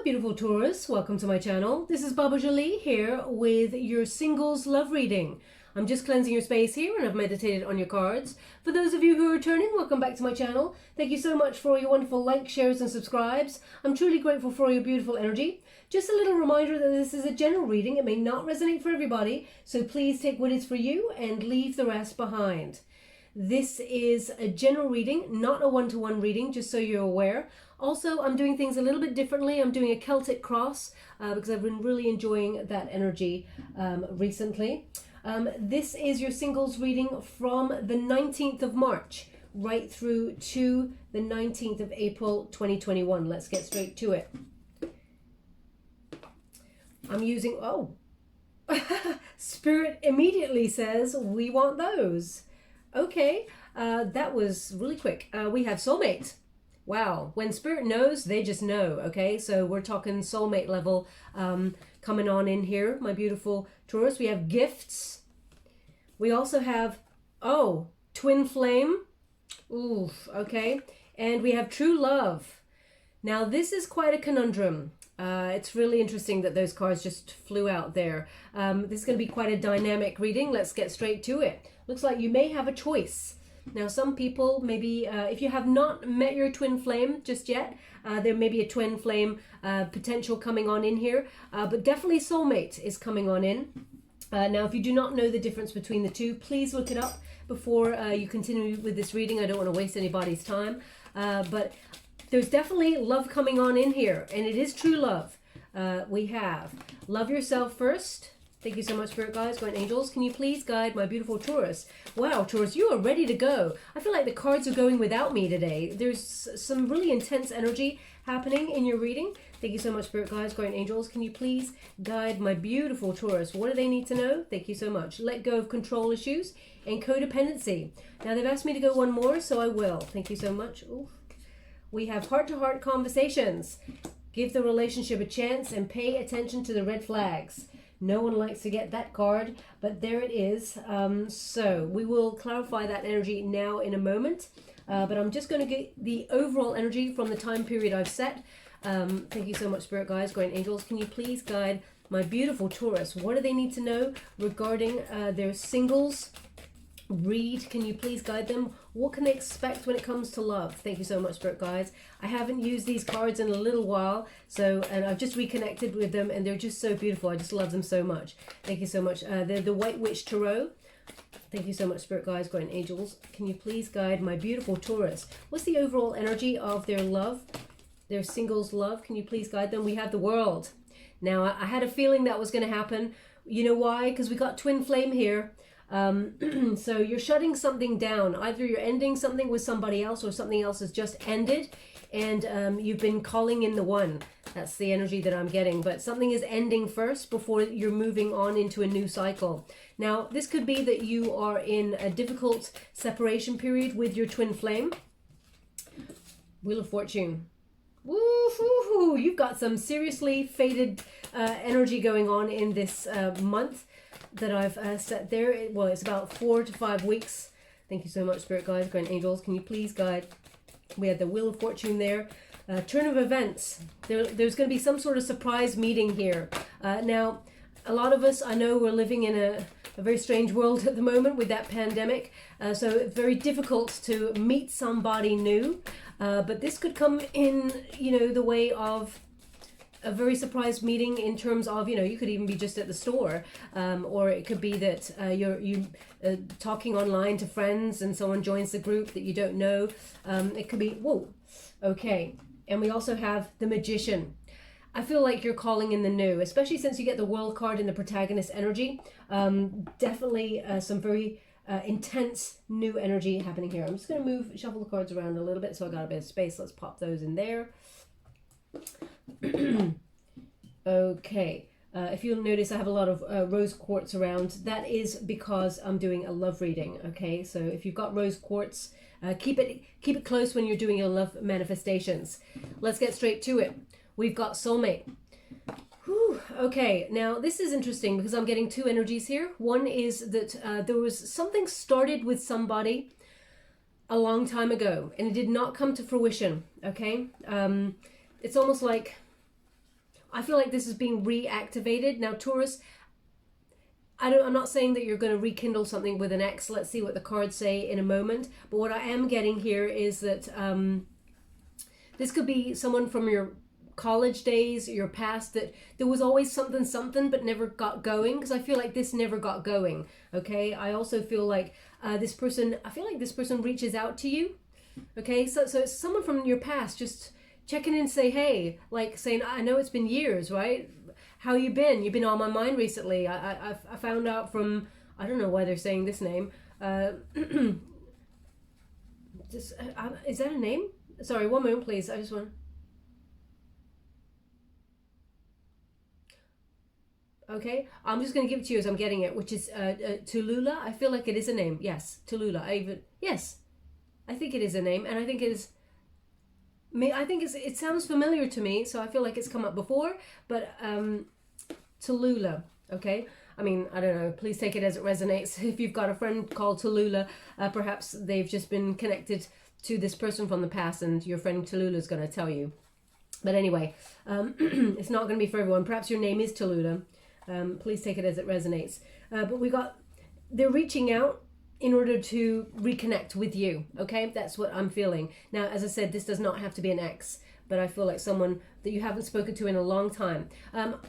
beautiful Taurus, welcome to my channel. This is Baba Jolie here with your singles love reading. I'm just cleansing your space here and I've meditated on your cards. For those of you who are returning, welcome back to my channel. Thank you so much for your wonderful likes, shares and subscribes. I'm truly grateful for your beautiful energy. Just a little reminder that this is a general reading. It may not resonate for everybody, so please take what is for you and leave the rest behind. This is a general reading, not a one-to-one reading, just so you're aware. Also, I'm doing things a little bit differently. I'm doing a Celtic cross because I've been really enjoying that energy recently. This is your singles reading from the 19th of March right through to the 19th of April 2021. Let's get straight to it. I'm using, Spirit immediately says, we want those. Okay, that was really quick. We have soulmate. Wow, when Spirit knows, they just know, okay? So we're talking soulmate level coming on in here, my beautiful Taurus. We have gifts. We also have, twin flame. Oof, okay. And we have true love. Now, this is quite a conundrum. It's really interesting that those cards just flew out there. This is going to be quite a dynamic reading. Let's get straight to it. Looks like you may have a choice. Now, some people, maybe if you have not met your twin flame just yet, there may be a twin flame potential coming on in here, but definitely soulmate is coming on in. Now, if you do not know the difference between the two, please look it up before you continue with this reading. I don't want to waste anybody's time, but there's definitely love coming on in here, and it is true love. We have love yourself first. Thank you so much, Spirit Guides, Guardian Angels. Can you please guide my beautiful Taurus? Wow, Taurus, you are ready to go. I feel like the cards are going without me today. There's some really intense energy happening in your reading. Thank you so much, Spirit Guides, Guardian Angels. Can you please guide my beautiful Taurus? What do they need to know? Thank you so much. Let go of control issues and codependency. Now, they've asked me to go one more, so I will. Thank you so much. Oof. We have heart-to-heart conversations. Give the relationship a chance and pay attention to the red flags. No one likes to get that card, but there it is. So we will clarify that energy now in a moment. But I'm just going to get the overall energy from the time period I've set. Thank you so much, Spirit Guides, Guardian Angels. Can you please guide my beautiful Taurus? What do they need to know regarding their singles read? Can you please guide them? What can they expect when it comes to love? Thank you so much, Spirit Guides. I haven't used these cards in a little while, and I've just reconnected with them, and they're just so beautiful. I just love them so much. Thank you so much. They're the White Witch Tarot. Thank you so much, Spirit Guides, Guardian Angels. Can you please guide my beautiful Taurus? What's the overall energy of their love, their singles love? Can you please guide them? We have the World. Now, I had a feeling that was going to happen. You know why? Because we got twin flame here. So you're shutting something down. Either you're ending something with somebody else or something else has just ended, and you've been calling in the one. That's the energy that I'm getting. But something is ending first before you're moving on into a new cycle. Now, this could be that you are in a difficult separation period with your twin flame. Wheel of Fortune. Woo-hoo-hoo. You've got some seriously faded energy going on in this month that I've set there. It's about 4 to 5 weeks. Thank you so much, Spirit Guides, Guardian Angels. Can you please guide? We had the Wheel of Fortune there. Turn of events. There's going to be some sort of surprise meeting here. Now, a lot of us, I know we're living in a very strange world at the moment with that pandemic. So it's very difficult to meet somebody new. But this could come in, the way of a very surprise meeting in terms of, you could even be just at the store, or it could be that you're talking online to friends and someone joins the group that you don't know. It could be, whoa, okay. And we also have the Magician. I feel like you're calling in the new, especially since you get the World card in the protagonist energy. Definitely some very intense new energy happening here. I'm just going to shuffle the cards around a little bit so I got a bit of space. Let's pop those in there. Okay, if you'll notice, I have a lot of rose quartz around. That is because I'm doing a love reading. Okay, so if you've got rose quartz, keep it close when you're doing your love manifestations. Let's get straight to it. We've got soulmate. Whew. Okay, now this is interesting because I'm getting two energies here. One is that there was something started with somebody a long time ago and it did not come to fruition. Okay, it's almost like I feel like this is being reactivated. Now, Taurus, I'm not saying that you're going to rekindle something with an ex. Let's see what the cards say in a moment. But what I am getting here is that this could be someone from your college days, your past, that there was always something but never got going, because I feel like this never got going. Okay, I also feel like this person reaches out to you. Okay, so it's someone from your past just checking in, say hey, like saying, I know it's been years, right? How you been? You've been on my mind recently. I found out from, I don't know why they're saying this name. Is that a name? Sorry, one moment, please. I just want. Okay, I'm just going to give it to you as I'm getting it, which is Tallulah. I feel like it is a name. Yes, Tallulah. Yes, I think it is a name, and I think it is. It sounds familiar to me, so I feel like it's come up before. But Tallulah. Okay. I mean, I don't know. Please take it as it resonates. If you've got a friend called Tallulah, perhaps they've just been connected to this person from the past, and your friend Tallulah is going to tell you. But anyway, it's not going to be for everyone. Perhaps your name is Tallulah. Please take it as it resonates. But they're reaching out in order to reconnect with you. Okay, that's what I'm feeling. Now, as I said, this does not have to be an ex, but I feel like someone that you haven't spoken to in a long time.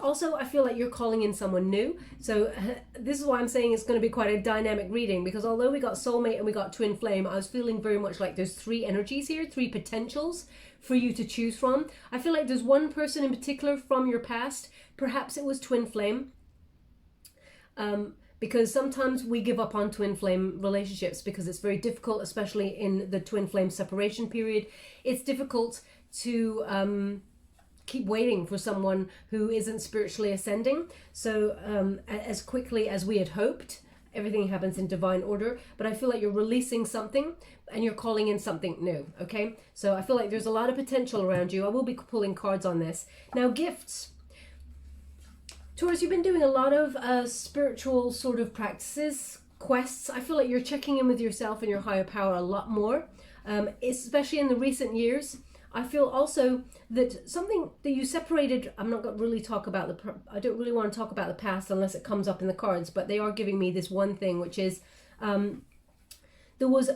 Also, I feel like you're calling in someone new. So this is why I'm saying it's going to be quite a dynamic reading, because although we got soulmate and we got twin flame, I was feeling very much like there's three energies here, three potentials for you to choose from. I feel like there's one person in particular from your past. Perhaps it was twin flame. Because sometimes we give up on twin flame relationships because it's very difficult, especially in the twin flame separation period. It's difficult to keep waiting for someone who isn't spiritually ascending. So as quickly as we had hoped, everything happens in divine order. But I feel like you're releasing something and you're calling in something new. Okay, so I feel like there's a lot of potential around you. I will be pulling cards on this. Now, gifts. Taurus, you've been doing a lot of spiritual sort of practices, quests. I feel like you're checking in with yourself and your higher power a lot more, especially in the recent years. I feel also that something that you separated, I'm not going to really talk about I don't really want to talk about the past unless it comes up in the cards, but they are giving me this one thing, which is there was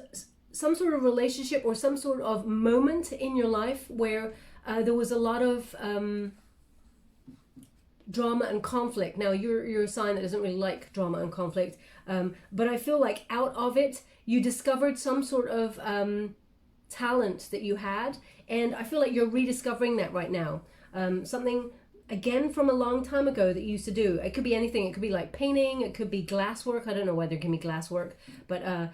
some sort of relationship or some sort of moment in your life where there was a lot of drama and conflict. Now you're a sign that doesn't really like drama and conflict, but I feel like out of it you discovered some sort of talent that you had, and I feel like you're rediscovering that right now. Something again from a long time ago that you used to do. It could be anything. It could be like painting, it could be glass work. I don't know whether it can be glass work, but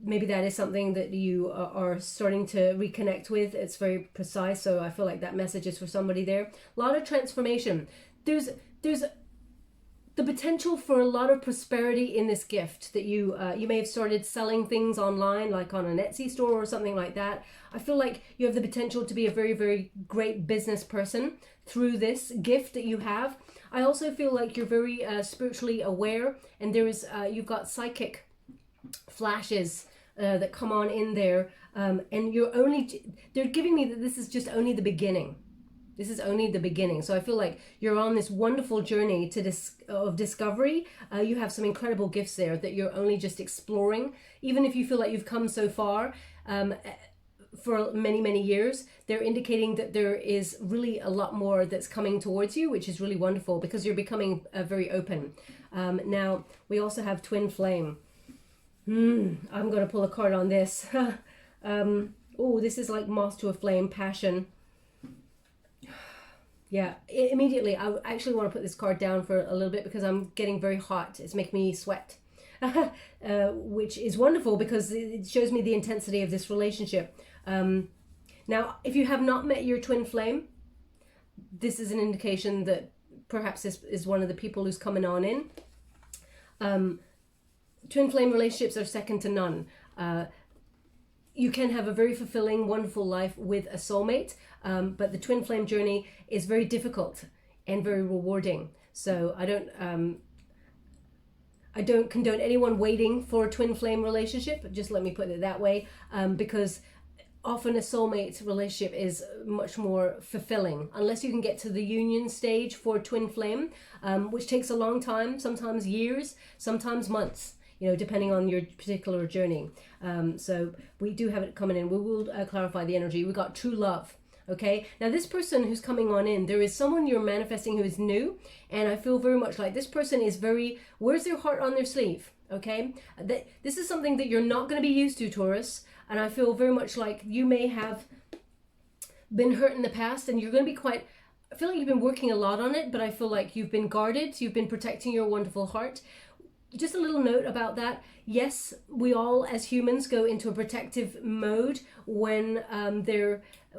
maybe that is something that you are starting to reconnect with. It's very precise, so I feel like that message is for somebody there. A lot of transformation. There's the potential for a lot of prosperity in this gift that you may have started selling things online, like on an Etsy store or something like that. I feel like you have the potential to be a very, very great business person through this gift that you have. I also feel like you're very spiritually aware, and you've got psychic flashes that come on in there, and they're giving me that this is just only the beginning. This is only the beginning. So I feel like you're on this wonderful journey of discovery. You have some incredible gifts there that you're only just exploring. Even if you feel like you've come so far for many, many years, they're indicating that there is really a lot more that's coming towards you, which is really wonderful because you're becoming very open. Now, we also have twin flame. I'm going to pull a card on this. This is like moth to a flame, passion. Yeah, immediately I actually want to put this card down for a little bit because I'm getting very hot. It's making me sweat, which is wonderful because it shows me the intensity of this relationship. Now, if you have not met your twin flame, this is an indication that perhaps this is one of the people who's coming on in. Twin flame relationships are second to none. You can have a very fulfilling, wonderful life with a soulmate, but the twin flame journey is very difficult and very rewarding. So I don't condone anyone waiting for a twin flame relationship. Just let me put it that way, because often a soulmate relationship is much more fulfilling unless you can get to the union stage for twin flame, which takes a long time, sometimes years, sometimes months, you know, depending on your particular journey. So we do have it coming in. We will clarify the energy. We got true love. Okay, now this person who's coming on in, there is someone you're manifesting who is new, and I feel very much like this person is very, wears their heart on their sleeve. Okay, this is something that you're not going to be used to, Taurus, and I feel very much like you may have been hurt in the past, and you're going to be quite, I feel like you've been working a lot on it, but I feel like you've been guarded, you've been protecting your wonderful heart. Just a little note about that. Yes, we all as humans go into a protective mode when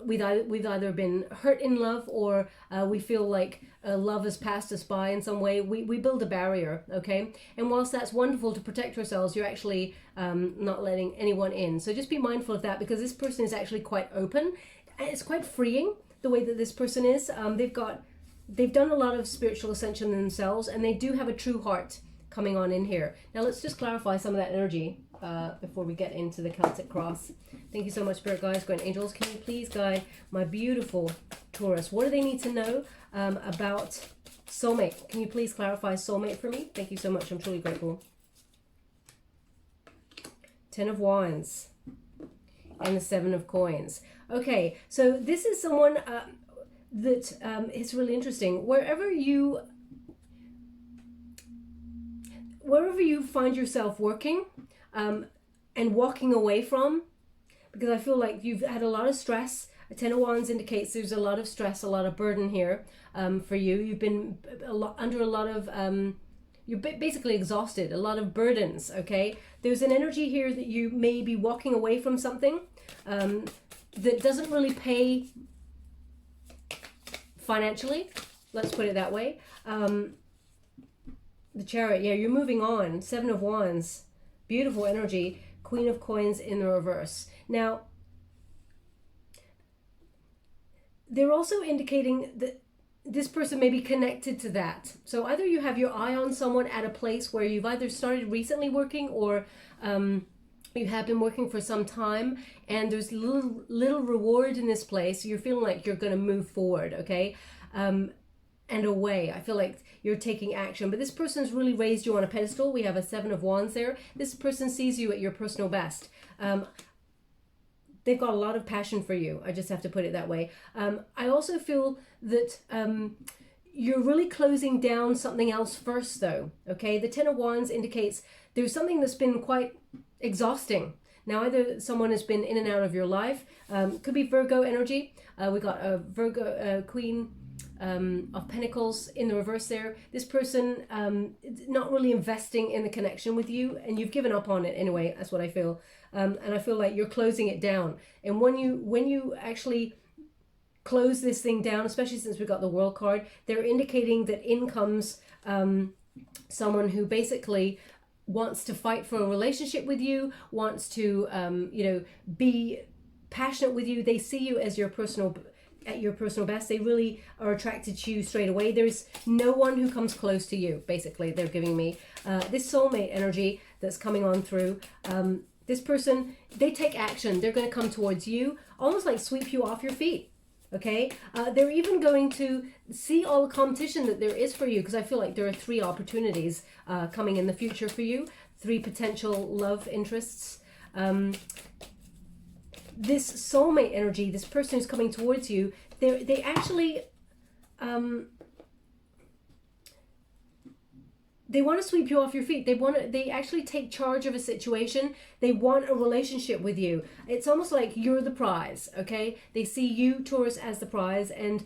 we've either been hurt in love, or we feel like love has passed us by in some way. We build a barrier, okay? And whilst that's wonderful to protect ourselves, you're actually not letting anyone in. So just be mindful of that, because this person is actually quite open. And it's quite freeing the way that this person is. They've done a lot of spiritual ascension themselves, and they do have a true heart coming on in here. Now let's just clarify some of that energy before we get into the Celtic cross. Thank you so much, Spirit Guides, Guardian Angels. Can you please guide my beautiful Taurus? What do they need to know about soulmate? Can you please clarify soulmate for me? Thank you so much. I'm truly grateful. Ten of Wands and the Seven of Coins. Okay, so this is someone that is really interesting. Wherever you find yourself working and walking away from, because I feel like you've had a lot of stress. A Ten of Wands indicates there's a lot of stress, a lot of burden here for you. You've been under a lot of, you're basically exhausted, a lot of burdens, okay? There's an energy here that you may be walking away from something that doesn't really pay financially, let's put it that way. The Chariot, yeah, you're moving on. Seven of Wands, beautiful energy. Queen of Coins in the reverse. Now, they're also indicating that this person may be connected to that. So either you have your eye on someone at a place where you've either started recently working, or you have been working for some time, and there's little reward in this place. You're feeling like you're going to move forward, okay? And away. I feel like you're taking action, but this person's really raised you on a pedestal. We have a Seven of Wands there. This person sees you at your personal best. They've got a lot of passion for you. I just have to put it that way. I also feel that you're really closing down something else first, though. Okay, the Ten of Wands indicates there's something that's been quite exhausting. Now, either someone has been in and out of your life. Could be Virgo energy. We got a Virgo Queen of Pentacles in the reverse there. This person not really investing in the connection with you, and you've given up on it anyway. That's what I feel. And I feel like you're closing it down. And when you actually close this thing down, especially since we got the World card, they're indicating that in comes someone who basically wants to fight for a relationship with you, wants to be passionate with you. They see you as at your personal best. They really are attracted to you straight away. There's no one who comes close to you, basically. They're giving me this soulmate energy that's coming on through. This person, they take action. They're going to come towards you, almost like sweep you off your feet. Okay, they're even going to see all the competition that there is for you, because I feel like there are 3 opportunities coming in the future for you, 3 potential love interests. This soulmate energy, this person who's coming towards you, they actually they want to sweep you off your feet. They actually take charge of a situation. They want a relationship with you. It's almost like you're the prize, okay? They see you, Taurus, as the prize, and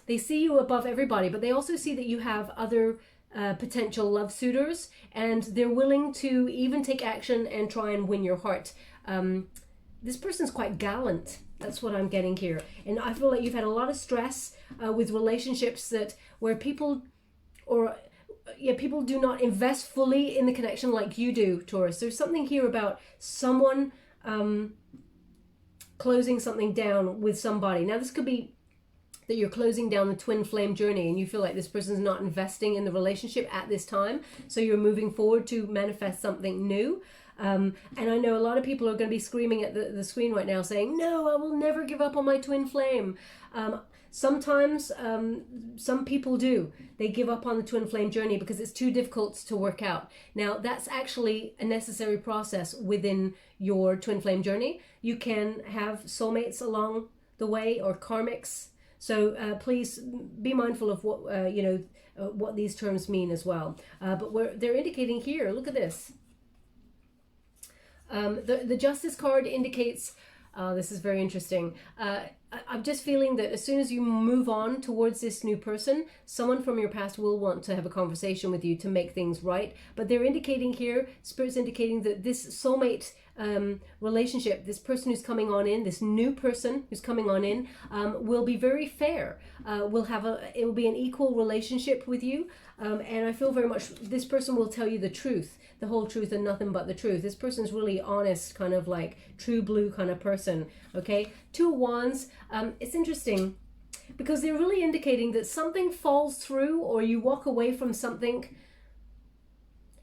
they see you above everybody, but they also see that you have other potential love suitors, and they're willing to even take action and try and win your heart. This person's quite gallant. That's what I'm getting here. And I feel like you've had a lot of stress with relationships where people do not invest fully in the connection like you do, Taurus. There's something here about someone closing something down with somebody. Now, this could be that you're closing down the twin flame journey and you feel like this person's not investing in the relationship at this time. So you're moving forward to manifest something new. And I know a lot of people are going to be screaming at the screen right now saying, no, I will never give up on my twin flame. Sometimes some people do. They give up on the twin flame journey because it's too difficult to work out. Now, that's actually a necessary process within your twin flame journey. You can have soulmates along the way or karmics. So please be mindful of what, what these terms mean as well. But they're indicating here, look at this. The Justice card indicates, this is very interesting. I'm just feeling that as soon as you move on towards this new person, someone from your past will want to have a conversation with you to make things right. But they're indicating here, Spirit's indicating that this soulmate relationship, this person who's coming on in, this new person who's coming on in, will be very fair. It will be an equal relationship with you. And I feel very much this person will tell you the truth, the whole truth and nothing but the truth. This person's really honest, kind of like true blue kind of person. Okay, Two of Wands. It's interesting because they're really indicating that something falls through or you walk away from something,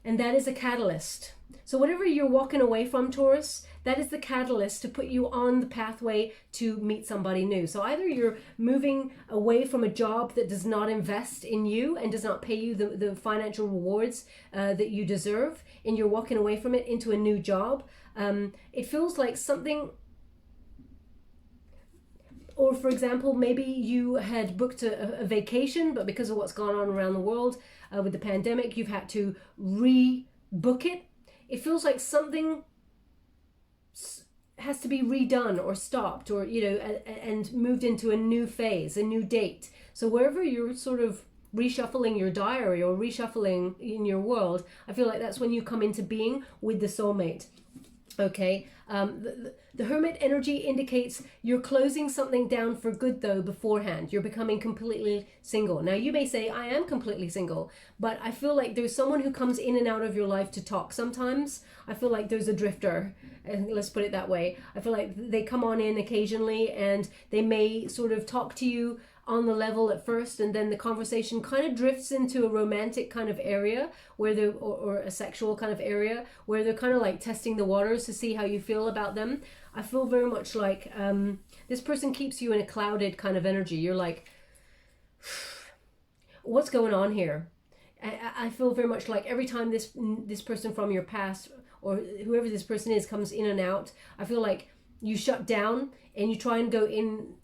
and that is a catalyst. So whatever you're walking away from, Taurus, that is the catalyst to put you on the pathway to meet somebody new. So either you're moving away from a job that does not invest in you and does not pay you the financial rewards that you deserve, and you're walking away from it into a new job. It feels like something... Or for example, maybe you had booked a vacation, but because of what's gone on around the world with the pandemic, you've had to rebook it. It feels like something has to be redone or stopped or, and moved into a new phase, a new date. So wherever you're sort of reshuffling your diary or reshuffling in your world, I feel like that's when you come into being with the soulmate. Okay, the Hermit energy indicates you're closing something down for good though beforehand. You're becoming completely single. Now you may say, I am completely single, but I feel like there's someone who comes in and out of your life to talk sometimes. I feel like there's a drifter, and let's put it that way. I feel like they come on in occasionally and they may sort of talk to you on the level at first, and then the conversation kind of drifts into a romantic kind of area where they're, or a sexual kind of area where they're kind of like testing the waters to see how you feel about them. I feel very much like this person keeps you in a clouded kind of energy. You're like, what's going on here? I feel very much like every time this person from your past or whoever this person is comes in and out, I feel like you shut down and you try and go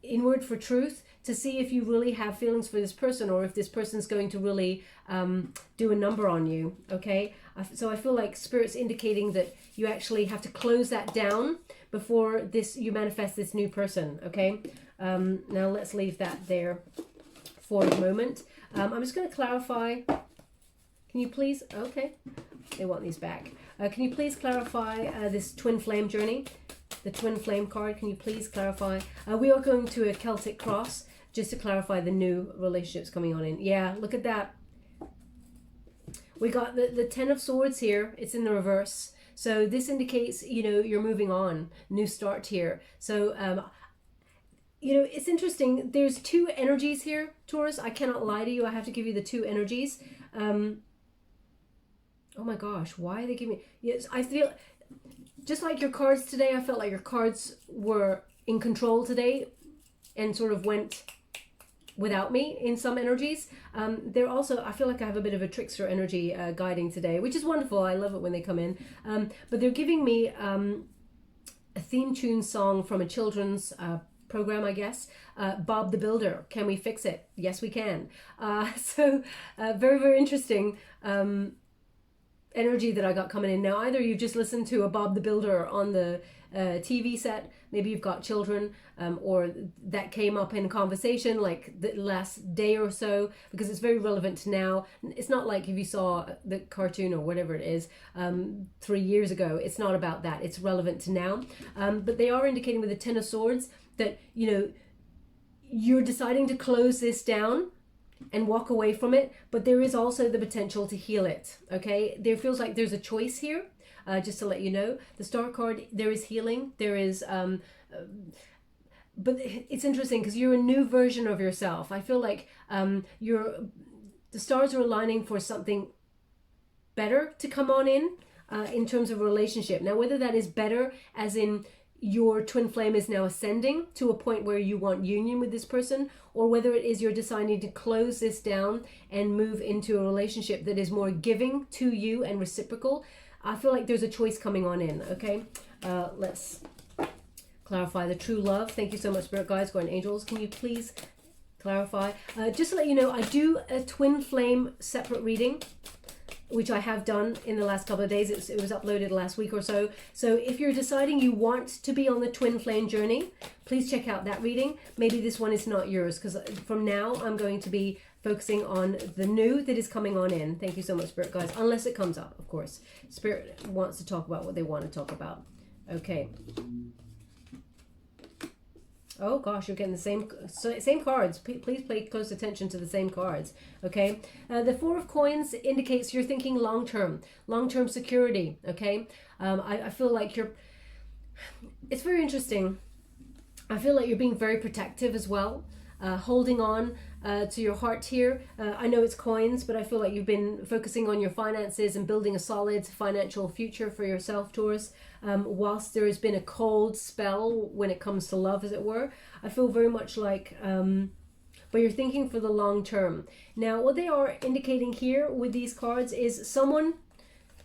inward for truth to see if you really have feelings for this person or if this person's going to really do a number on you, okay? So I feel like Spirit's indicating that you actually have to close that down before you manifest this new person, okay? Now let's leave that there for a moment. I'm just going to clarify. Can you please? Okay, they want these back. Can you please clarify this twin flame journey? The twin flame card, can you please clarify? We are going to a Celtic cross just to clarify the new relationships coming on in. Yeah, look at that. We got the Ten of Swords here. It's in the reverse. So this indicates, you're moving on. New start here. So, it's interesting. There's two energies here, Taurus. I cannot lie to you. I have to give you the two energies. Oh my gosh, why are they giving me... Yes, I feel... Just like your cards today, I felt like your cards were in control today and sort of went without me in some energies. They're also, I feel like I have a bit of a trickster energy guiding today, which is wonderful. I love it when they come in. But they're giving me a theme tune song from a children's program, I guess. Bob the Builder, Can We Fix It? Yes, we can. So very, very interesting energy that I got coming in. Now, either you've just listened to a Bob the Builder on the TV set, maybe you've got children, or that came up in conversation like the last day or so, because it's very relevant to now. It's not like if you saw the cartoon or whatever it is 3 years ago. It's not about that. It's relevant to now. But they are indicating with the Ten of Swords that, you're deciding to close this down and walk away from it, but there is also the potential to heal it, okay? There feels like there's a choice here, just to let you know. The Star card, there is healing, there is, but it's interesting because you're a new version of yourself. I feel like the stars are aligning for something better to come on in. in terms of relationship. Now, whether that is better, as in your twin flame is now ascending to a point where you want union with this person, or whether it is you're deciding to close this down and move into a relationship that is more giving to you and reciprocal, I feel like there's a choice coming on in, okay? Let's clarify the true love. Thank you so much, Spirit Guides, Guardian Angels. Can you please clarify? Just to let you know, I do a twin flame separate reading, which I have done in the last couple of days. It was uploaded last week or so. So if you're deciding you want to be on the twin flame journey, please check out that reading. Maybe this one is not yours, because from now I'm going to be focusing on the new that is coming on in. Thank you so much, Spirit Guides. Unless it comes up, of course. Spirit wants to talk about what they want to talk about. Okay. Oh gosh, you're getting the same cards. Please pay close attention to the same cards. Okay, the Four of Coins indicates you're thinking long-term security. Okay, I feel like it's very interesting. I feel like you're being very protective as well, holding on to your heart here. I know it's coins, but I feel like you've been focusing on your finances and building a solid financial future for yourself, Taurus. Whilst there has been a cold spell when it comes to love, as it were, I feel very much like, but you're thinking for the long term. Now, what they are indicating here with these cards is someone,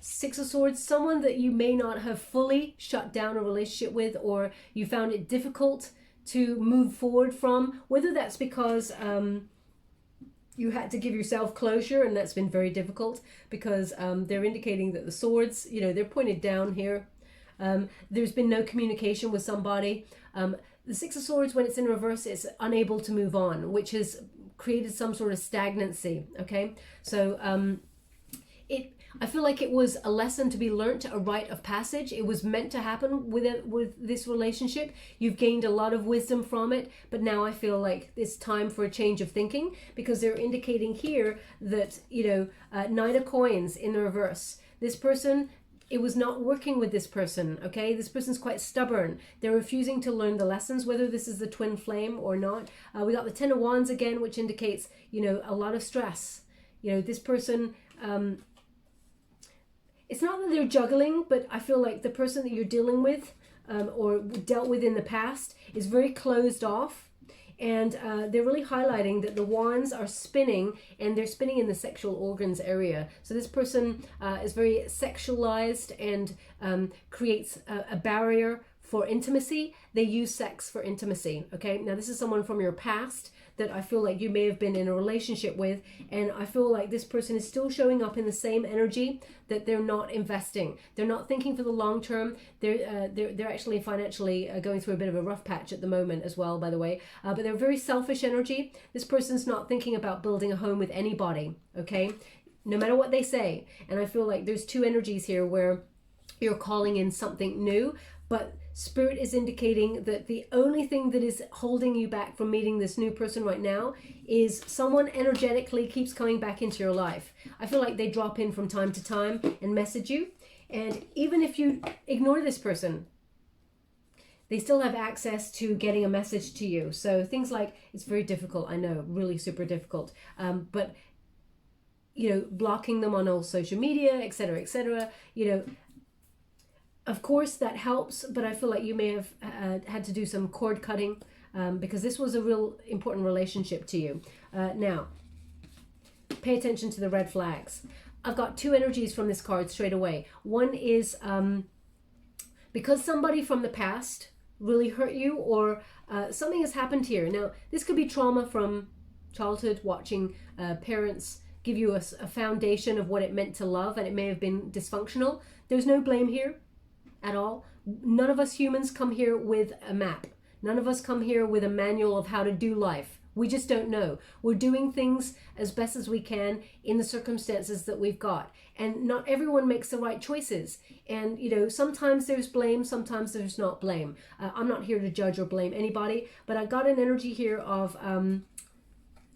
Six of Swords, someone that you may not have fully shut down a relationship with, or you found it difficult to move forward from, whether that's because you had to give yourself closure, and that's been very difficult, because they're indicating that the swords, they're pointed down here. There's been no communication with somebody. The Six of Swords, when it's in reverse, it's unable to move on, which has created some sort of stagnancy. Okay, so I feel like it was a lesson to be learnt, a rite of passage. It was meant to happen with this relationship. You've gained a lot of wisdom from it, but now I feel like it's time for a change of thinking, because they're indicating here that, Nine of Coins in the reverse. This person, it was not working with this person, okay? This person's quite stubborn. They're refusing to learn the lessons, whether this is the twin flame or not. We got the Ten of Wands again, which indicates, a lot of stress. This person, it's not that they're juggling, but I feel like the person that you're dealing with or dealt with in the past is very closed off. And they're really highlighting that the wands are spinning, and they're spinning in the sexual organs area. So this person is very sexualized and creates a barrier for intimacy. They use sex for intimacy. Okay, now this is someone from your past that I feel like you may have been in a relationship with, and I feel like this person is still showing up in the same energy, that they're not investing. They're not thinking for the long term. They're actually financially going through a bit of a rough patch at the moment as well, by the way. But they're very selfish energy. This person's not thinking about building a home with anybody, okay? No matter what they say. And I feel like there's two energies here where you're calling in something new, but Spirit is indicating that the only thing that is holding you back from meeting this new person right now is someone energetically keeps coming back into your life. I feel like they drop in from time to time and message you. And even if you ignore this person, they still have access to getting a message to you. So things like, it's very difficult, I know, really super difficult. But, blocking them on all social media, etc., of course, that helps, but I feel like you may have had to do some cord cutting because this was a real important relationship to you. Now, pay attention to the red flags. I've got two energies from this card straight away. One is because somebody from the past really hurt you, or something has happened here. Now, this could be trauma from childhood, watching parents give you a foundation of what it meant to love, and it may have been dysfunctional. There's no blame here at all. None of us humans come here with a map. None of us come here with a manual of how to do life. We just don't know. We're doing things as best as we can in the circumstances that we've got. And not everyone makes the right choices. And, sometimes there's blame, sometimes there's not blame. I'm not here to judge or blame anybody, but I got an energy here of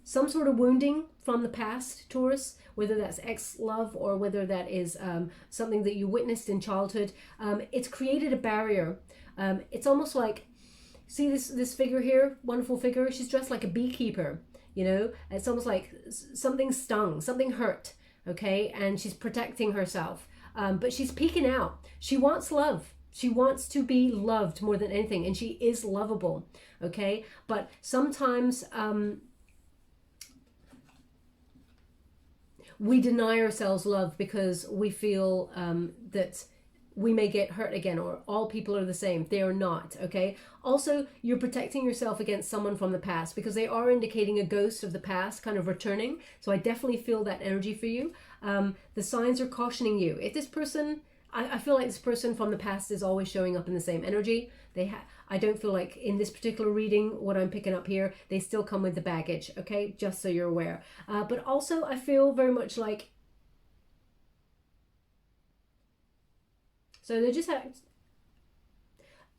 some sort of wounding from the past, Taurus, whether that's ex-love or whether that is something that you witnessed in childhood. It's created a barrier. It's almost like, see this figure here, wonderful figure, she's dressed like a beekeeper, It's almost like something stung, something hurt, okay? And she's protecting herself. but she's peeking out. She wants love. She wants to be loved more than anything, and she is lovable, okay? But sometimes we deny ourselves love because we feel that we may get hurt again, or all people are the same. They are not, okay? Also, you're protecting yourself against someone from the past, because they are indicating a ghost of the past kind of returning. So I definitely feel that energy for you. The signs are cautioning you. If this person, I feel like this person from the past is always showing up in the same energy. I don't feel like in this particular reading, what I'm picking up here, they still come with the baggage, okay? Just so you're aware. But also, I feel very much like, so they're just,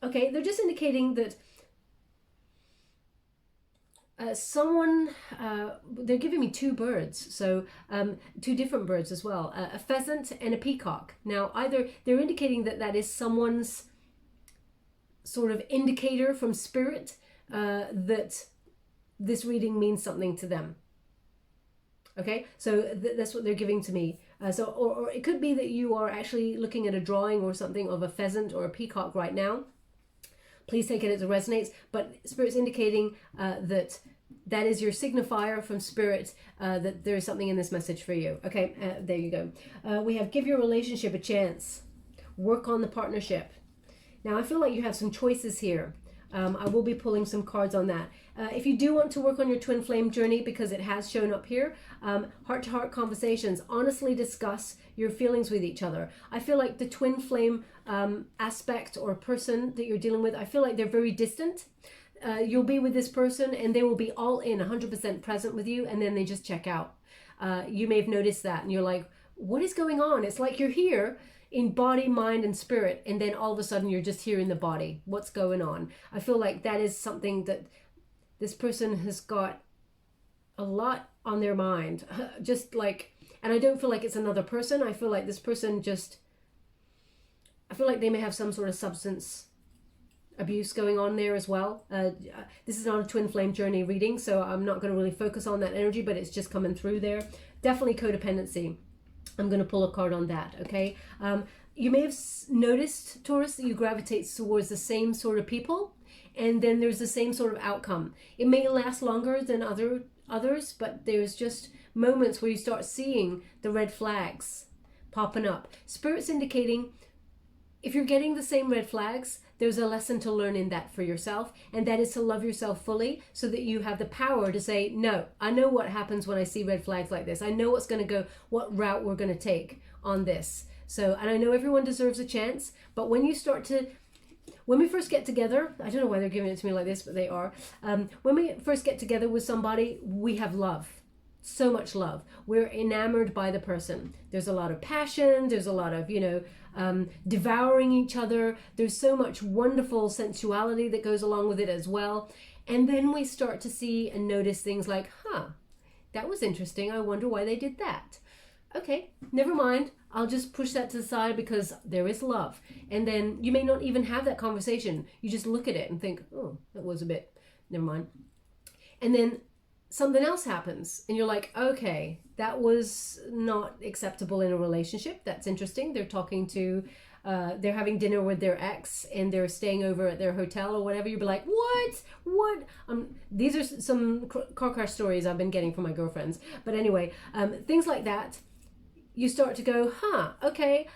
okay, they're just indicating that they're giving me two birds, so two different birds as well, a pheasant and a peacock. Now, either they're indicating that that is someone's sort of indicator from spirit that this reading means something to them. Okay, so that's what they're giving to me. Or it could be that you are actually looking at a drawing or something of a pheasant or a peacock right now. Please take it as it resonates. But Spirit's indicating that is your signifier from Spirit, that there is something in this message for you. Okay, there you go. We have give your relationship a chance. Work on the partnership. Now, I feel like you have some choices here. I will be pulling some cards on that. If you do want to work on your twin flame journey, because it has shown up here, heart-to-heart conversations, honestly discuss your feelings with each other. I feel like the twin flame aspect or person that you're dealing with, I feel like they're very distant. You'll be with this person and they will be all in, 100% present with you, and then they just check out. You may have noticed that and you're like, what is going on? It's like you're here in body, mind, and spirit, and then all of a sudden you're just here in the body. What's going on? I feel like that is something that this person has got a lot on their mind. Just like, and I don't feel like it's another person. I feel like this person I feel like they may have some sort of substance abuse going on there as well. This is not a twin flame journey reading, so I'm not going to really focus on that energy, but it's just coming through there. Definitely codependency. I'm going to pull a card on that, okay? You may have noticed, Taurus, that you gravitate towards the same sort of people, and then there's the same sort of outcome. It may last longer than others, but there's just moments where you start seeing the red flags popping up. Spirit's indicating if you're getting the same red flags, there's a lesson to learn in that for yourself, and that is to love yourself fully so that you have the power to say, no, I know what happens when I see red flags like this. I know what's going to go, what route we're going to take on this. So, and I know everyone deserves a chance, but when you start to, when we first get together, I don't know why they're giving it to me like this, but they are. When we first get together with somebody, we have love. So much love. We're enamored by the person. There's a lot of passion. There's a lot of, devouring each other. There's so much wonderful sensuality that goes along with it as well. And then we start to see and notice things like, that was interesting. I wonder why they did that. Okay, never mind. I'll just push that to the side because there is love. And then you may not even have that conversation. You just look at it and think, oh, that was a bit, never mind. And then something else happens and you're like, okay, that was not acceptable in a relationship. That's interesting. They're talking to, they're having dinner with their ex and they're staying over at their hotel or whatever. You'd be like, what? These are some car stories I've been getting from my girlfriends. But anyway, things like that. You start to go, okay.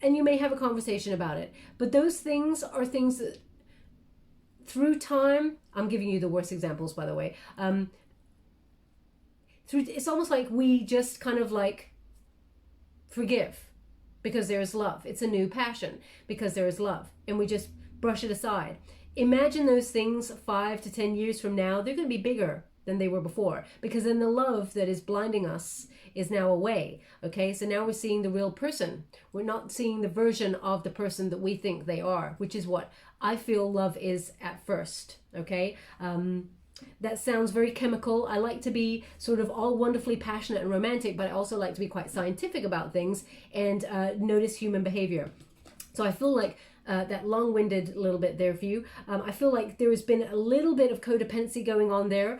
And you may have a conversation about it. But those things are things that through time, I'm giving you the worst examples, by the way. It's almost like we just kind of like forgive because there is love. It's a new passion because there is love, and we just brush it aside. Imagine those things 5 to 10 years from now, they're going to be bigger than they were before, because then the love that is blinding us is now away. Okay, so now we're seeing the real person. We're not seeing the version of the person that we think they are, which is what I feel love is at first. Okay, that sounds very chemical. I like to be sort of all wonderfully passionate and romantic, but I also like to be quite scientific about things and notice human behavior. So I feel like that long-winded little bit there for you. I feel like there has been a little bit of codependency going on there.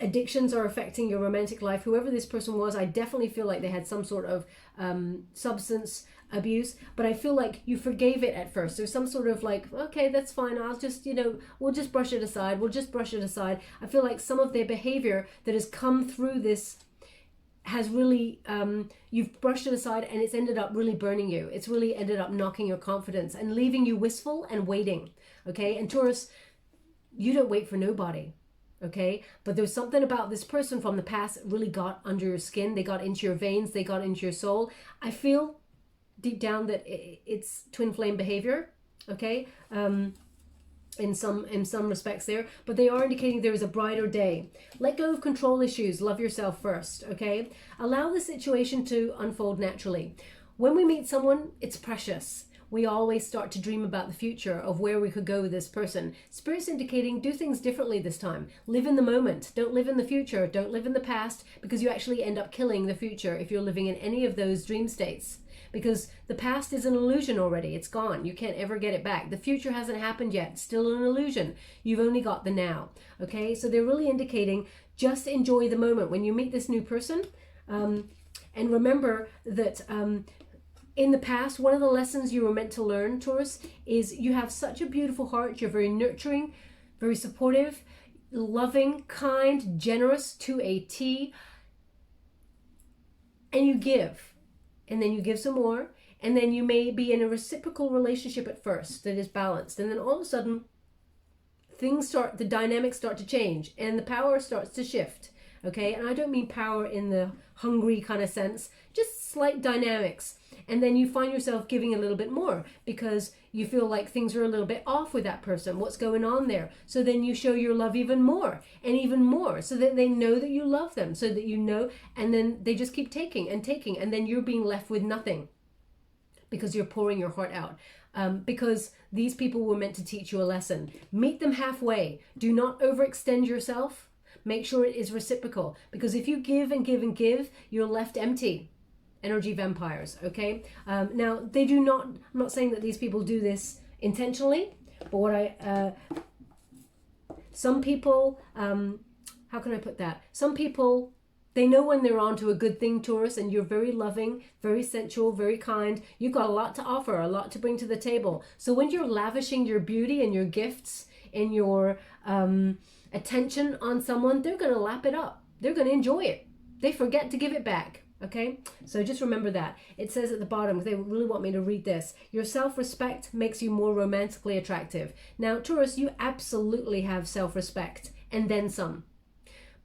addictions are affecting your romantic life. Whoever this person was, I definitely feel like they had some sort of substance abuse, but I feel like you forgave it at first. There's some sort of like, okay, that's fine, I'll just, we'll just brush it aside, I feel like some of their behavior that has come through this has really, you've brushed it aside, and it's ended up really burning you. It's really ended up knocking your confidence and leaving you wistful and waiting. Okay, and Taurus, you don't wait for nobody. Okay, but there's something about this person from the past that really got under your skin. They got into your veins, they got into your soul. I feel deep down that it's twin flame behavior. Okay, in some respects there, but they are indicating there is a brighter day. Let go of control issues. Love yourself first. Okay, allow the situation to unfold naturally. When we meet someone, it's precious. We always start to dream about the future of where we could go with this person. Spirit's indicating do things differently this time. Live in the moment. Don't live in the future. Don't live in the past, because you actually end up killing the future if you're living in any of those dream states. Because the past is an illusion already. It's gone. You can't ever get it back. The future hasn't happened yet. It's still an illusion. You've only got the now. Okay, so they're really indicating just enjoy the moment when you meet this new person. And remember that in the past, one of the lessons you were meant to learn, Taurus, is you have such a beautiful heart. You're very nurturing, very supportive, loving, kind, generous to a T. And you give. And then you give some more. And then you may be in a reciprocal relationship at first that is balanced. And then all of a sudden, the dynamics start to change. And the power starts to shift. Okay? And I don't mean power in the hungry kind of sense. Just slight dynamics. And then you find yourself giving a little bit more because you feel like things are a little bit off with that person. What's going on there? So then you show your love even more and even more so that they know that you love them, so that you know, and then they just keep taking, and then you're being left with nothing because you're pouring your heart out. Because these people were meant to teach you a lesson. Meet them halfway. Do not overextend yourself. Make sure it is reciprocal, because if you give and give and give, you're left empty. Energy vampires, okay? Now, they do not, I'm not saying that these people do this intentionally, but some people, how can I put that? Some people, they know when they're on to a good thing, Taurus, and you're very loving, very sensual, very kind. You've got a lot to offer, a lot to bring to the table. So when you're lavishing your beauty and your gifts and your attention on someone, they're going to lap it up. They're going to enjoy it. They forget to give it back. Okay, so just remember that. It says at the bottom, they really want me to read this. Your self-respect makes you more romantically attractive. Now, Taurus, you absolutely have self-respect and then some.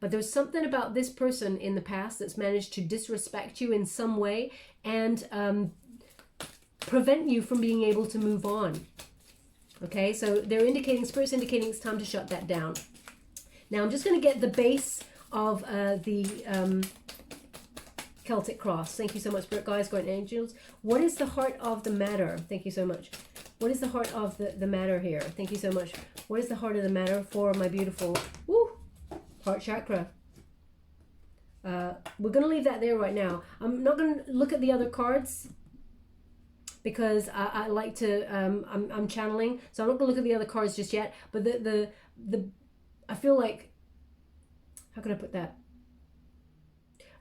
But there's something about this person in the past that's managed to disrespect you in some way and prevent you from being able to move on. Okay, so they're indicating, Spirit's indicating it's time to shut that down. Now, I'm just going to get the base of the Celtic cross. Thank you so much, Spirit Guides, Guardian Angels. What is the heart of the matter? Thank you so much. What is the heart of the matter here? Thank you so much. What is the heart of the matter for my beautiful heart chakra? We're going to leave that there right now. I'm not going to look at the other cards because I like to, I'm channeling, so I'm not going to look at the other cards just yet. But I feel like, how can I put that?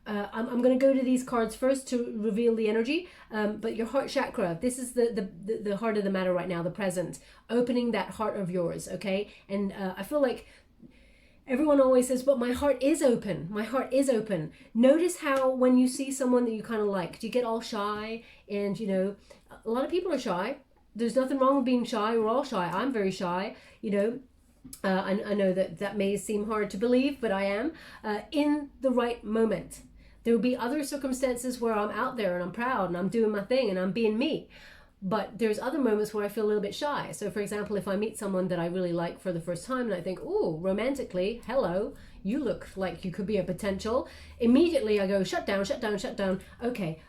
I'm going to go to these cards first to reveal the energy, but your heart chakra, this is the heart of the matter right now, the present, opening that heart of yours, okay? And I feel like everyone always says, but my heart is open. My heart is open. Notice how when you see someone that you kind of like, do you get all shy? And, a lot of people are shy. There's nothing wrong with being shy. We're all shy. I'm very shy, I know that may seem hard to believe, but I am. In the right moment. There will be other circumstances where I'm out there and I'm proud and I'm doing my thing and I'm being me. But there's other moments where I feel a little bit shy. So for example, if I meet someone that I really like for the first time and I think, oh, romantically, hello, you look like you could be a potential. Immediately I go, shut down, shut down, shut down. Okay,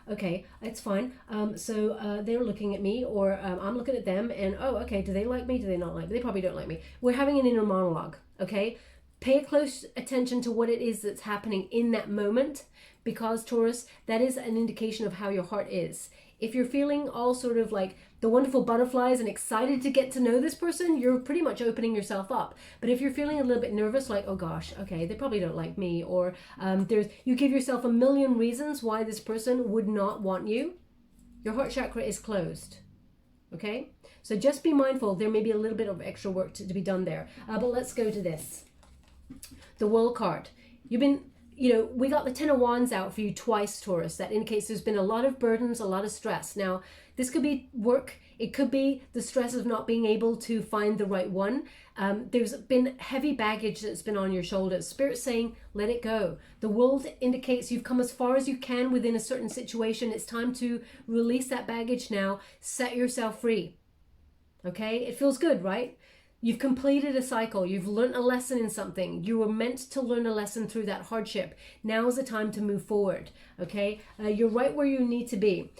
it's fine. So they're looking at me or I'm looking at them and, oh, okay, do they like me? Do they not like me? They probably don't like me. We're having an inner monologue, okay? Pay close attention to what it is that's happening in that moment, because Taurus, that is an indication of how your heart is. If you're feeling all sort of like the wonderful butterflies and excited to get to know this person, you're pretty much opening yourself up. But if you're feeling a little bit nervous, like, oh gosh, okay, they probably don't like me, or you give yourself a million reasons why this person would not want you, your heart chakra is closed. Okay? So just be mindful, there may be a little bit of extra work to be done there. But let's go to this. The World card. We got the Ten of Wands out for you twice, Taurus. That indicates there's been a lot of burdens, a lot of stress. Now, this could be work. It could be the stress of not being able to find the right one. There's been heavy baggage that's been on your shoulders. Spirit's saying, let it go. The World indicates you've come as far as you can within a certain situation. It's time to release that baggage now. Set yourself free. Okay? It feels good, right? You've completed a cycle. You've learned a lesson in something. You were meant to learn a lesson through that hardship. Now is the time to move forward. Okay? You're right where you need to be.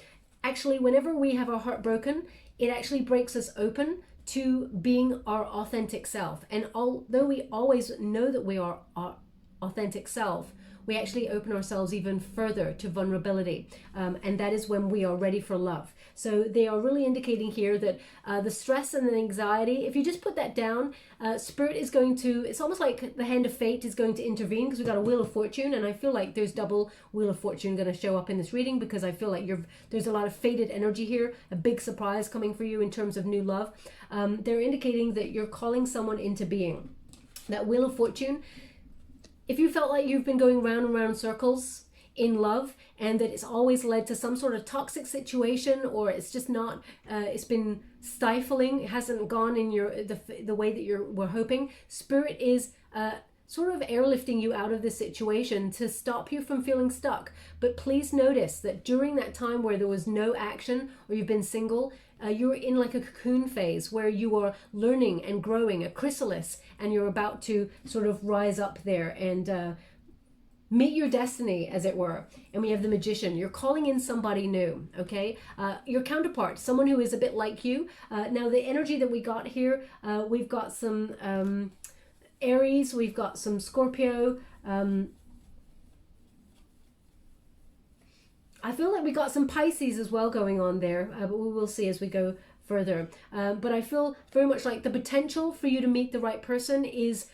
Actually, whenever we have our heart broken, it actually breaks us open to being our authentic self. And although we always know that we are our authentic self, we actually open ourselves even further to vulnerability. And that is when we are ready for love. So they are really indicating here that the stress and the anxiety, if you just put that down, Spirit is going to, it's almost like the hand of fate is going to intervene, because we've got a Wheel of Fortune, and I feel like there's double Wheel of Fortune going to show up in this reading, because I feel like there's a lot of fated energy here, a big surprise coming for you in terms of new love. They're indicating that you're calling someone into being. That Wheel of Fortune, if you felt like you've been going round and round circles in love, and that it's always led to some sort of toxic situation, or it's just not, it's been stifling, it hasn't gone in the way that you were hoping, Spirit is sort of airlifting you out of this situation to stop you from feeling stuck. But please notice that during that time where there was no action, or you've been single, you're in like a cocoon phase where you are learning and growing, a chrysalis, and you're about to sort of rise up there and meet your destiny, as it were. And we have the Magician. You're calling in somebody new, okay? Your counterpart, someone who is a bit like you. Now, the energy that we got here, we've got some Aries, we've got some Scorpio. I feel like we got some Pisces as well going on there, but we will see as we go further. But I feel very much like the potential for you to meet the right person is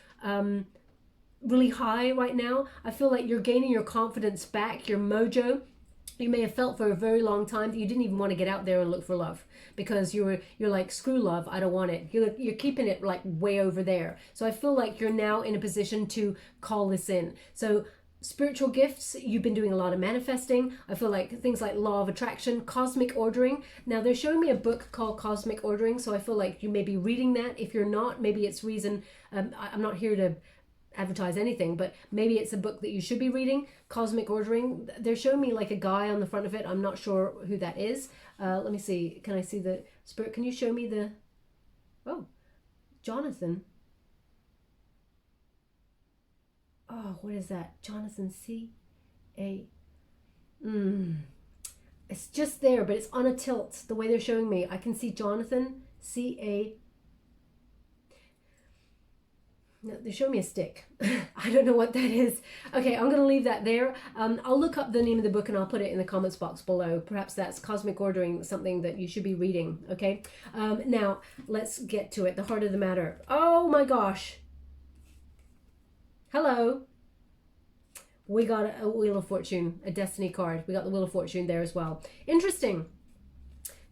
really high right now. I feel like you're gaining your confidence back, your mojo. You may have felt for a very long time that you didn't even want to get out there and look for love, because you're like, screw love, I don't want it. You're keeping it like way over there. So I feel like you're now in a position to call this in. So spiritual gifts, you've been doing a lot of manifesting. I feel like things like law of attraction, cosmic ordering. Now they're showing me a book called Cosmic Ordering, so I feel like you may be reading that. If you're not, maybe it's reason, I'm not here to advertise anything, but maybe it's a book that you should be reading. Cosmic Ordering, they're showing me like a guy on the front of it. I'm not sure who that is. Let me see, can I see the Spirit? Can you show me the, oh, Jonathan. Oh, what is that? Jonathan C.A. It's just there, but it's on a tilt. The way they're showing me, I can see Jonathan C.A. No, they're showing me a stick. I don't know what that is. Okay, I'm going to leave that there. I'll look up the name of the book and I'll put it in the comments box below. Perhaps that's Cosmic Ordering, something that you should be reading, okay? Now, let's get to it. The heart of the matter. Oh my gosh. Hello. We got a Wheel of Fortune, a Destiny card. We got the Wheel of Fortune there as well. Interesting.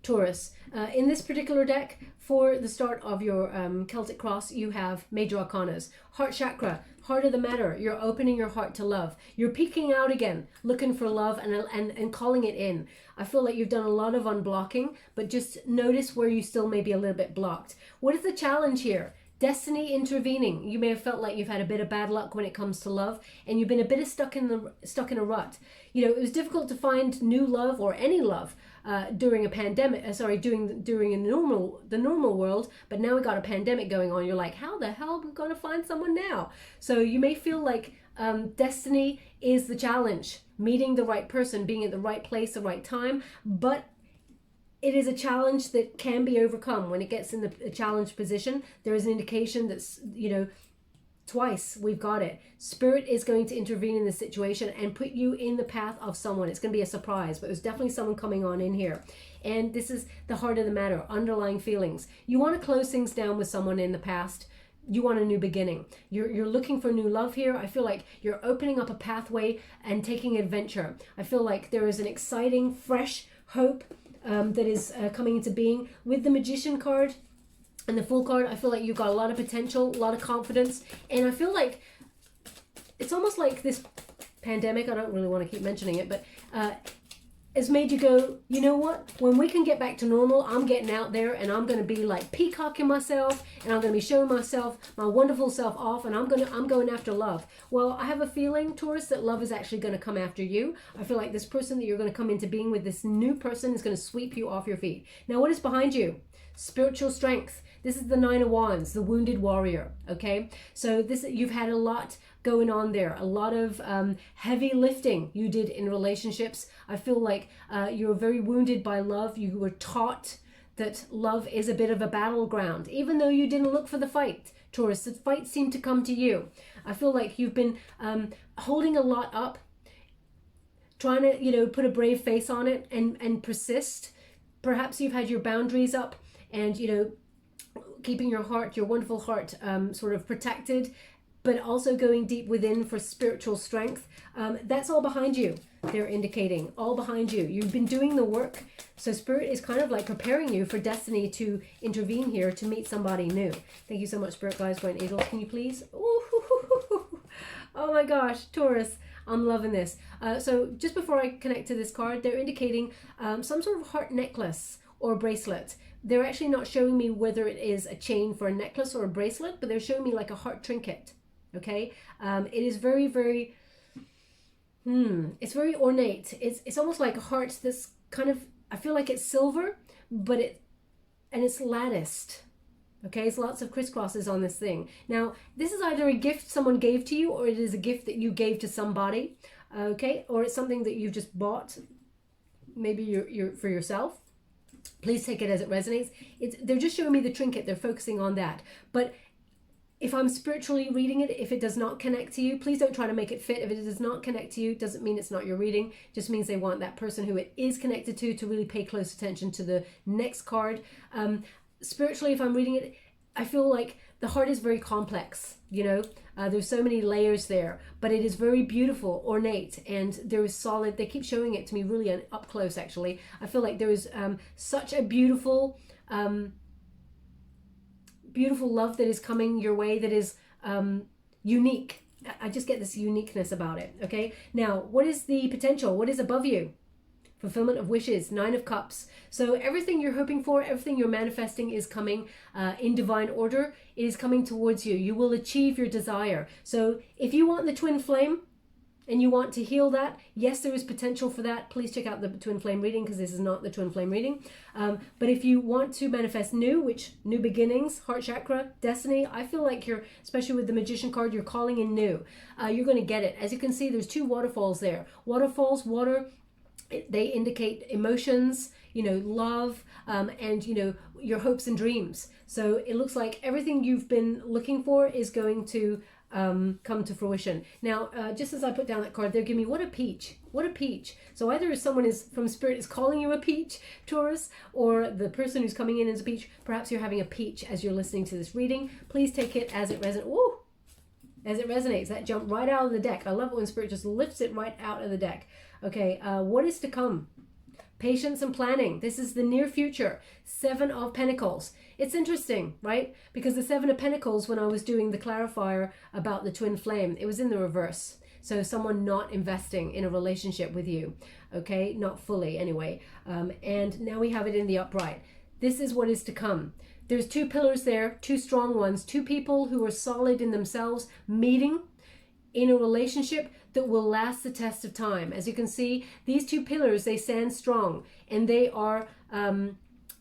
Taurus. In this particular deck, for the start of your Celtic Cross, you have Major Arcanas. Heart Chakra, heart of the matter. You're opening your heart to love. You're peeking out again, looking for love and calling it in. I feel like you've done a lot of unblocking, but just notice where you still may be a little bit blocked. What is the challenge here? Destiny intervening. You may have felt like you've had a bit of bad luck when it comes to love, and you've been a bit stuck in a rut. You know, it was difficult to find new love or any love during a pandemic. During the normal world, but now we got a pandemic going on. You're like, how the hell are we going to find someone now? So you may feel like destiny is the challenge, meeting the right person, being at the right place, the right time, but it is a challenge that can be overcome. When it gets in the challenge position, there is an indication that's, Twice we've got it. Spirit is going to intervene in this situation and put you in the path of someone. It's going to be a surprise, but there's definitely someone coming on in here. And this is the heart of the matter, underlying feelings. You want to close things down with someone in the past. You want a new beginning. You're looking for new love here. I feel like you're opening up a pathway and taking adventure. I feel like there is an exciting, fresh hope that is coming into being. With the Magician card and the Fool card, I feel like you've got a lot of potential, a lot of confidence. And I feel like it's almost like this pandemic, I don't really want to keep mentioning it, but has made you go, you know what? When we can get back to normal, I'm getting out there and I'm going to be like peacocking myself, and I'm going to be showing myself, my wonderful self off, and I'm going after love. Well, I have a feeling, Taurus, that love is actually going to come after you. I feel like this person that you're going to come into being with, this new person, is going to sweep you off your feet. Now, what is behind you? Spiritual strength. This is the Nine of Wands, the wounded warrior. Okay, so this, you've had a lot going on there, a lot of heavy lifting you did in relationships. I feel like you're very wounded by love. You were taught that love is a bit of a battleground, even though you didn't look for the fight, Taurus. The fight seemed to come to you. I feel like you've been holding a lot up, trying to, you know, put a brave face on it and persist. Perhaps you've had your boundaries up and, you know, keeping your heart, your wonderful heart, sort of protected, but also going deep within for spiritual strength. That's all behind you. They're indicating all behind you. You've been doing the work. So Spirit is kind of like preparing you for destiny to intervene here to meet somebody new. Thank you so much, Spirit Guides, White Angels. Can you please? Ooh, oh my gosh, Taurus. I'm loving this. So just before I connect to this card, they're indicating some sort of heart necklace or bracelet. They're actually not showing me whether it is a chain for a necklace or a bracelet, but they're showing me like a heart trinket. Okay, it is very, very, it's very ornate. It's almost like a heart that's kind of, I feel like it's silver, but it's latticed. Okay, it's lots of crisscrosses on this thing. Now, this is either a gift someone gave to you, or it is a gift that you gave to somebody. Okay, or it's something that you just bought, maybe you're for yourself. Please take it as it resonates. They're just showing me the trinket. They're focusing on that. But if I'm spiritually reading it, if it does not connect to you, please don't try to make it fit. If it does not connect to you, it doesn't mean it's not your reading. It just means they want that person who it is connected to really pay close attention to the next card. Spiritually, if I'm reading it, I feel like the heart is very complex, you know. There's so many layers there, but it is very beautiful, ornate, and there is solid. They keep showing it to me really up close, actually. I feel like there is such a beautiful love that is coming your way that is unique. I just get this uniqueness about it. Okay, now what is the potential? What is above you? Fulfillment of wishes, Nine of Cups. So everything you're hoping for, everything you're manifesting is coming in divine order. It is coming towards you. You will achieve your desire. So if you want the twin flame and you want to heal that, yes, there is potential for that. Please check out the twin flame reading, because this is not the twin flame reading. But if you want to manifest new, which new beginnings, heart chakra, destiny, I feel like you're, especially with the Magician card, you're calling in new. You're going to get it. As you can see, there's two waterfalls there. Waterfalls, water, they indicate emotions, you know, love, and, you know, your hopes and dreams. So it looks like everything you've been looking for is going to come to fruition. Now, just as I put down that card, they're giving me, what a peach. What a peach. So either someone is from Spirit is calling you a peach, Taurus, or the person who's coming in is a peach. Perhaps you're having a peach as you're listening to this reading. Please take it as it resonates. Ooh, as it resonates. That jumped right out of the deck. I love it when Spirit just lifts it right out of the deck. Okay, what is to come? Patience and planning. This is the near future. Seven of Pentacles. It's interesting, right? Because the Seven of Pentacles, when I was doing the clarifier about the twin flame, it was in the reverse. So someone not investing in a relationship with you, okay? Not fully anyway. And now we have it in the upright. This is what is to come. There's two pillars there, two strong ones, two people who are solid in themselves, meeting in a relationship that will last the test of time. As you can see, these two pillars, they stand strong, and they are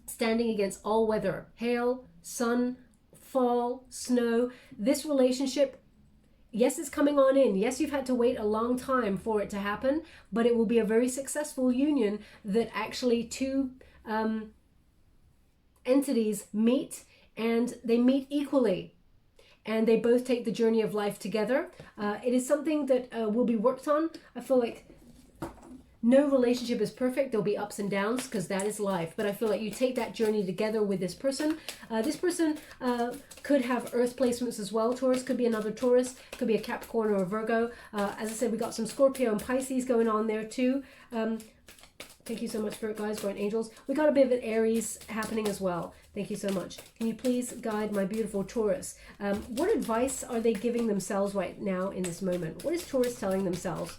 standing against all weather, hail, sun, fall, snow. This relationship, yes, it's coming on in. Yes, you've had to wait a long time for it to happen, but it will be a very successful union that actually two entities meet, and they meet equally. and they both take the journey of life together. It is something that will be worked on. I feel like no relationship is perfect. There'll be ups and downs because that is life. But I feel like you take that journey together with this person. This person could have earth placements as well. Taurus could be another Taurus, could be a Capricorn or a Virgo. As I said, we got some Scorpio and Pisces going on there too. Thank you so much, Spirit Guides, Guardian Angels. We got a bit of an Aries happening as well. Thank you so much. Can you please guide my beautiful Taurus? What advice are they giving themselves right now in this moment? What is Taurus telling themselves?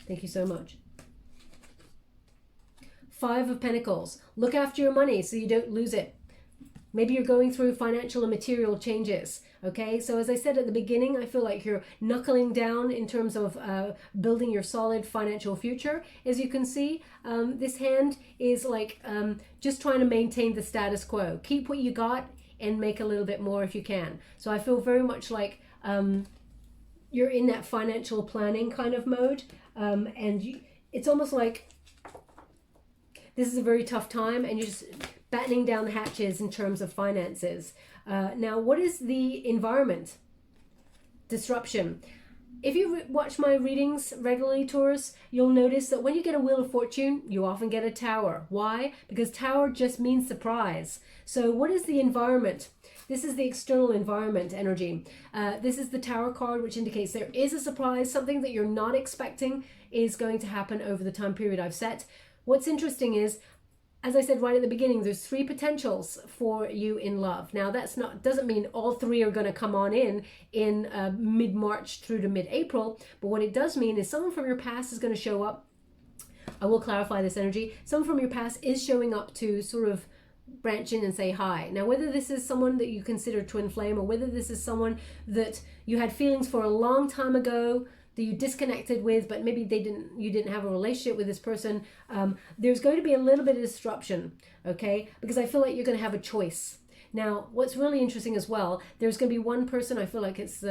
Thank you so much. Five of Pentacles. Look after your money so you don't lose it. Maybe you're going through financial and material changes. Okay, so as I said at the beginning, I feel like you're knuckling down in terms of building your solid financial future. As you can see, this hand is like just trying to maintain the status quo. Keep what you got and make a little bit more if you can. So I feel very much like you're in that financial planning kind of mode. It's almost like this is a very tough time and you're just battening down the hatches in terms of finances. Now, what is the environment? Disruption. If you watch my readings regularly, Taurus, you'll notice that when you get a Wheel of Fortune, you often get a Tower. Why? Because Tower just means surprise. So what is the environment? This is the external environment energy. This is the Tower card, which indicates there is a surprise. Something that you're not expecting is going to happen over the time period I've set. What's interesting is, as I said right at the beginning, there's three potentials for you in love. Now, doesn't mean all three are going to come on in mid-March through to mid-April. But what it does mean is someone from your past is going to show up. I will clarify this energy. Someone from your past is showing up to sort of branch in and say hi. Now, whether this is someone that you consider twin flame or whether this is someone that you had feelings for a long time ago, that you disconnected with, but maybe you didn't have a relationship with this person, there's going to be a little bit of disruption, okay? Because I feel like you're going to have a choice. Now, what's really interesting as well, there's going to be one person, I feel like it's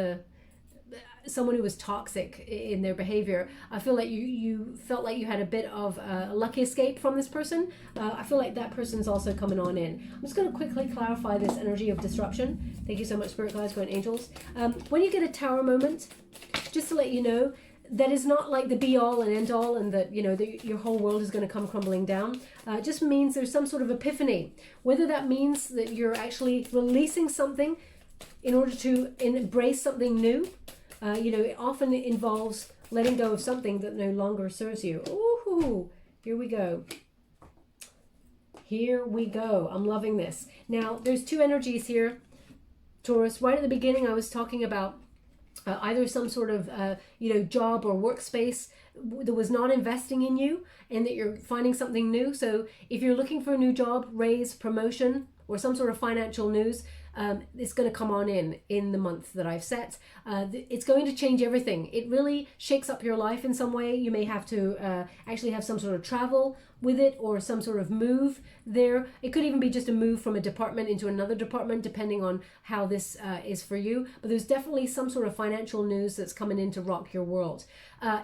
someone who was toxic in their behavior. I feel like you felt like you had a bit of a lucky escape from this person. I feel like that person's also coming on in. I'm just going to quickly clarify this energy of disruption. Thank you so much, Spirit Guides, Guardian Angels. When you get a Tower moment, just to let you know, that is not like the be all and end all and that, your whole world is going to come crumbling down. It just means there's some sort of epiphany. Whether that means that you're actually releasing something in order to embrace something new. It often involves letting go of something that no longer serves you. Ooh, here we go. Here we go. I'm loving this. Now, there's two energies here, Taurus. Right at the beginning, I was talking about either some sort of, job or workspace that was not investing in you and that you're finding something new. So if you're looking for a new job, raise, promotion, or some sort of financial news, it's going to come on in the month that I've set. It's going to change everything. It really shakes up your life in some way. You may have to actually have some sort of travel with it or some sort of move there. It could even be just a move from a department into another department, depending on how this is for you. But there's definitely some sort of financial news that's coming in to rock your world.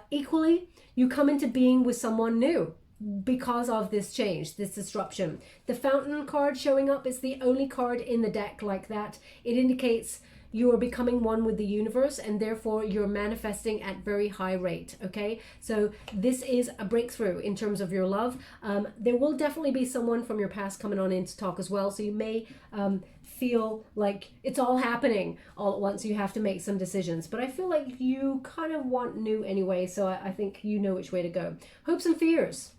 Equally, you come into being with someone new because of this change, this disruption. The Fountain card showing up is the only card in the deck like that. It indicates you are becoming one with the universe and therefore you're manifesting at very high rate, okay? So this is a breakthrough in terms of your love. There will definitely be someone from your past coming on in to talk as well, so you may feel like it's all happening all at once. You have to make some decisions, but I feel like you kind of want new anyway, so I think you know which way to go. Hopes and fears.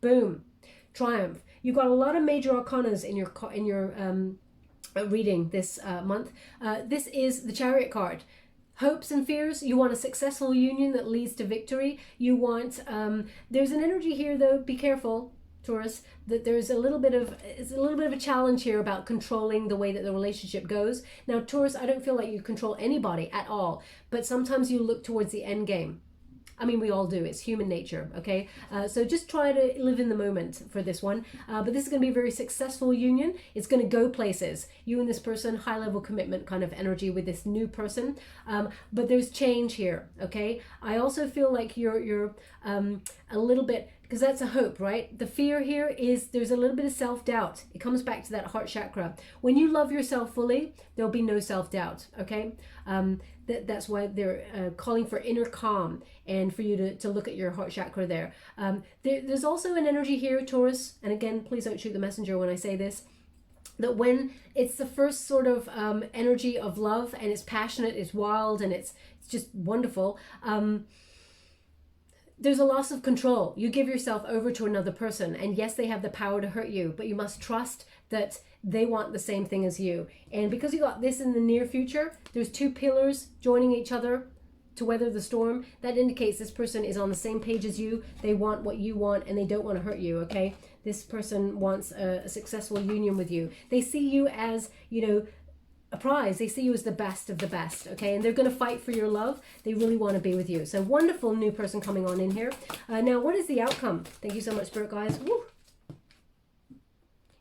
Boom. Triumph. You've got a lot of major arcanas in your reading this month. This is the Chariot card. Hopes and fears. You want a successful union that leads to victory. You want there's an energy here though, be careful, Taurus, that there's a little bit of a challenge here about controlling the way that the relationship goes. Now, Taurus, I don't feel like you control anybody at all, but sometimes you look towards the end game. I mean, we all do. It's human nature, okay? So just try to live in the moment for this one. But this is going to be a very successful union. It's going to go places. You and this person, high-level commitment kind of energy with this new person. But there's change here, okay? I also feel like you're a little bit because that's a hope, right? The fear here is there's a little bit of self-doubt. It comes back to that heart chakra. When you love yourself fully, there'll be no self-doubt, okay? That's why they're calling for inner calm and for you to look at your heart chakra there. There's also an energy here, Taurus, and again, please don't shoot the messenger when I say this, that when it's the first sort of energy of love and it's passionate, it's wild, and it's just wonderful, there's a loss of control. You give yourself over to another person, and yes, they have the power to hurt you, but you must trust that they want the same thing as you. And because you got this in the near future, there's two pillars joining each other to weather the storm. That indicates this person is on the same page as you. They want what you want, and they don't want to hurt you, okay? This person wants a successful union with you. They see you as, you know, a prize. They see you as the best of the best, okay? And they're going to fight for your love. They really want to be with you. So wonderful new person coming on in here. Now, what is the outcome? Thank you so much, Spirit guys. Woo.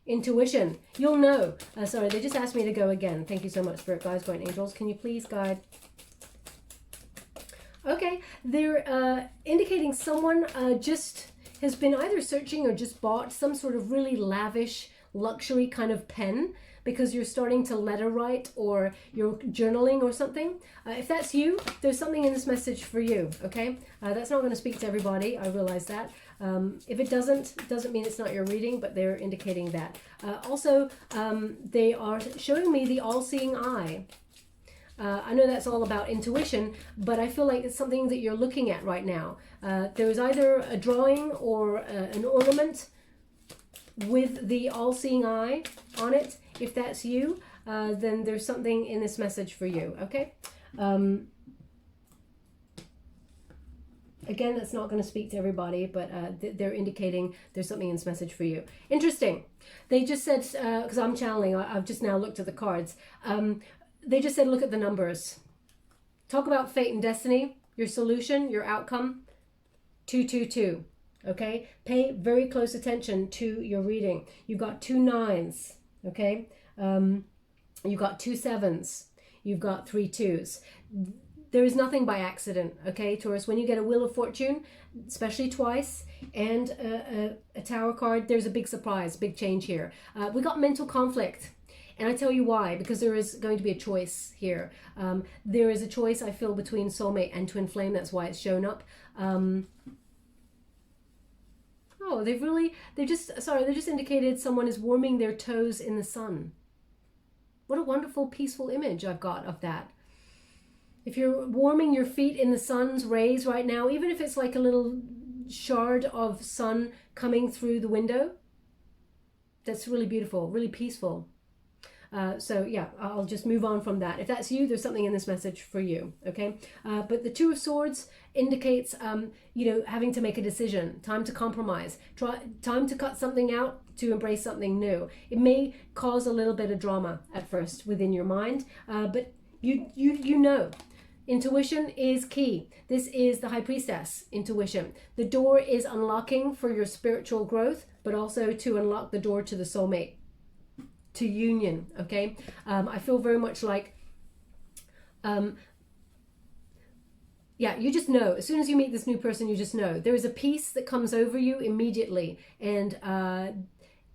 Intuition. You'll know. Sorry, they just asked me to go again. Thank you so much, Spirit guides, guardian angels. Can you please guide? Okay, they're indicating someone just has been either searching or just bought some sort of really lavish luxury kind of pen, because you're starting to letter write or you're journaling or something. If that's you, there's something in this message for you, okay? That's not going to speak to everybody, I realize that. If it doesn't mean it's not your reading, but they're indicating that. Also, they are showing me the all-seeing eye. I know that's all about intuition, but I feel like it's something that you're looking at right now. There is either a drawing or an ornament with the all-seeing eye on it. If that's you, then there's something in this message for you, okay? Again, that's not going to speak to everybody, but they're indicating there's something in this message for you. Interesting. They just said, because I'm channeling, I've just now looked at the cards. They just said, look at the numbers. Talk about fate and destiny, your solution, your outcome, 222, okay? Pay very close attention to your reading. You've got 2 9s, okay? You've got 2 7s. You've got 3 2s. There is nothing by accident, okay, Taurus? When you get a Wheel of Fortune, especially twice, and a Tower card, there's a big surprise, big change here. We got mental conflict. And I tell you why, because there is going to be a choice here. There is a choice, I feel, between soulmate and twin flame. That's why it's shown up. Oh, they just indicated someone is warming their toes in the sun. What a wonderful, peaceful image I've got of that. If you're warming your feet in the sun's rays right now, even if it's like a little shard of sun coming through the window, that's really beautiful, really peaceful. So yeah, I'll just move on from that. If that's you, there's something in this message for you, okay? But the 2 of Swords indicates, you know, having to make a decision, time to compromise, time to cut something out to embrace something new. It may cause a little bit of drama at first within your mind, but you know. Intuition is key. This is the High Priestess, intuition. The door is unlocking for your spiritual growth, but also to unlock the door to the soulmate, to union, okay? I feel very much like, yeah, you just know. As soon as you meet this new person, you just know. There is a peace that comes over you immediately, and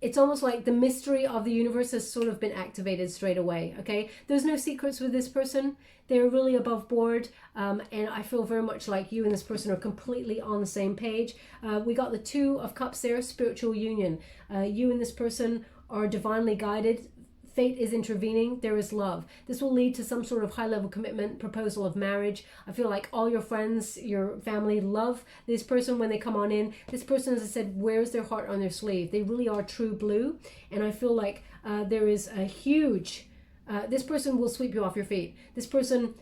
it's almost like the mystery of the universe has sort of been activated straight away, okay? There's no secrets with this person. They're really above board, and I feel very much like you and this person are completely on the same page. We got the 2 of Cups there, spiritual union. You and this person are divinely guided. Fate is intervening. There is love. This will lead to some sort of high-level commitment, proposal of marriage. I feel like all your friends, your family love this person when they come on in. This person, as I said, wears their heart on their sleeve. They really are true blue. And I feel like there is a huge... this person will sweep you off your feet. This person,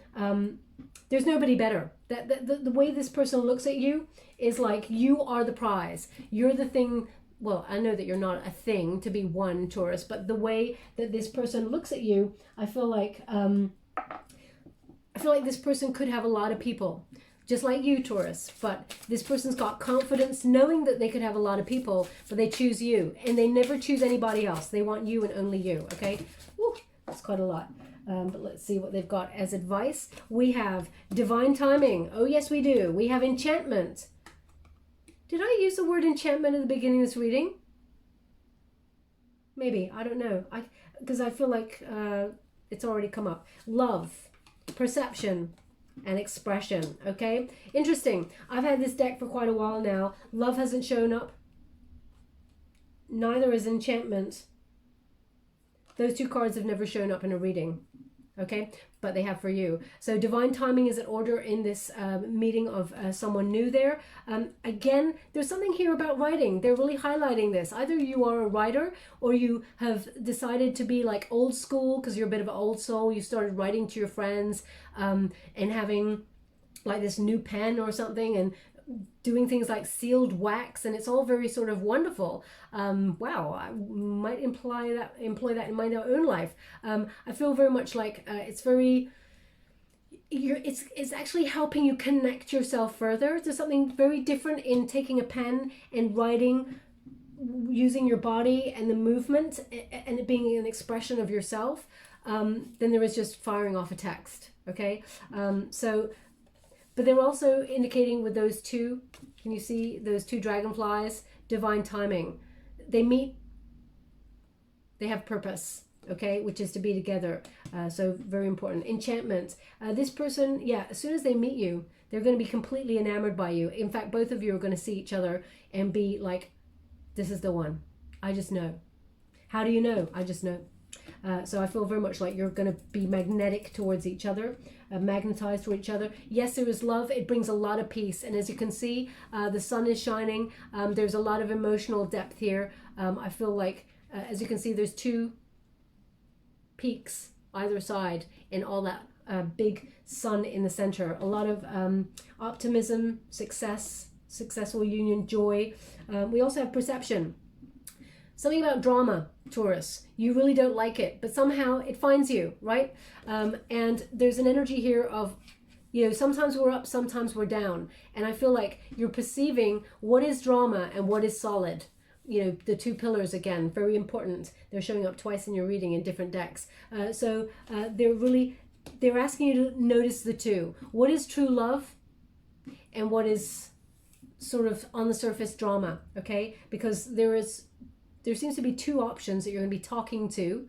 there's nobody better. The way this person looks at you is like you are the prize. You're the thing... Well, I know that you're not a thing to be one, Taurus, but the way that this person looks at you, I feel like this person could have a lot of people, just like you, Taurus. But this person's got confidence, knowing that they could have a lot of people, but they choose you, and they never choose anybody else. They want you and only you. Okay, woo, that's quite a lot. But let's see what they've got as advice. We have divine timing. Oh yes, we do. We have enchantment. Did I use the word enchantment at the beginning of this reading? Maybe, I don't know. Because I feel like it's already come up. Love, perception, and expression. Okay, interesting. I've had this deck for quite a while now. Love hasn't shown up. Neither is enchantment. Those two cards have never shown up in a reading. Okay, but they have for you. So divine timing is in order in this meeting of someone new there. Again, there's something here about writing. They're really highlighting this. Either you are a writer or you have decided to be like old school because you're a bit of an old soul. You started writing to your friends and having like this new pen or something and doing things like sealed wax, and it's all very sort of wonderful. Wow, I might employ that in my own life. I feel very much like it's very it's actually helping you connect yourself further. There's something very different in taking a pen and writing using your body and the movement and it being an expression of yourself than there is just firing off a text. Okay, but they're also indicating with those two, can you see those two dragonflies? Divine timing. They meet, they have purpose, okay, which is to be together. So very important. Enchantment. This person, yeah, as soon as they meet you, they're going to be completely enamored by you. In fact, both of you are going to see each other and be like, this is the one. I just know. How do you know? I just know. So I feel very much like you're going to be magnetic towards each other, magnetized to each other. Yes, there is love. It brings a lot of peace. And as you can see, the sun is shining. There's a lot of emotional depth here. I feel like, as you can see, there's two peaks either side and all that big sun in the center. A lot of optimism, successful union, joy. We also have perception. Something about drama, Taurus. You really don't like it, but somehow it finds you, right? And there's an energy here of, you know, sometimes we're up, sometimes we're down. And I feel like you're perceiving what is drama and what is solid. You know, the two pillars, again, very important. They're showing up twice in your reading in different decks. They're asking you to notice the two. What is true love and what is sort of on the surface drama, okay? Because there seems to be two options that you're going to be talking to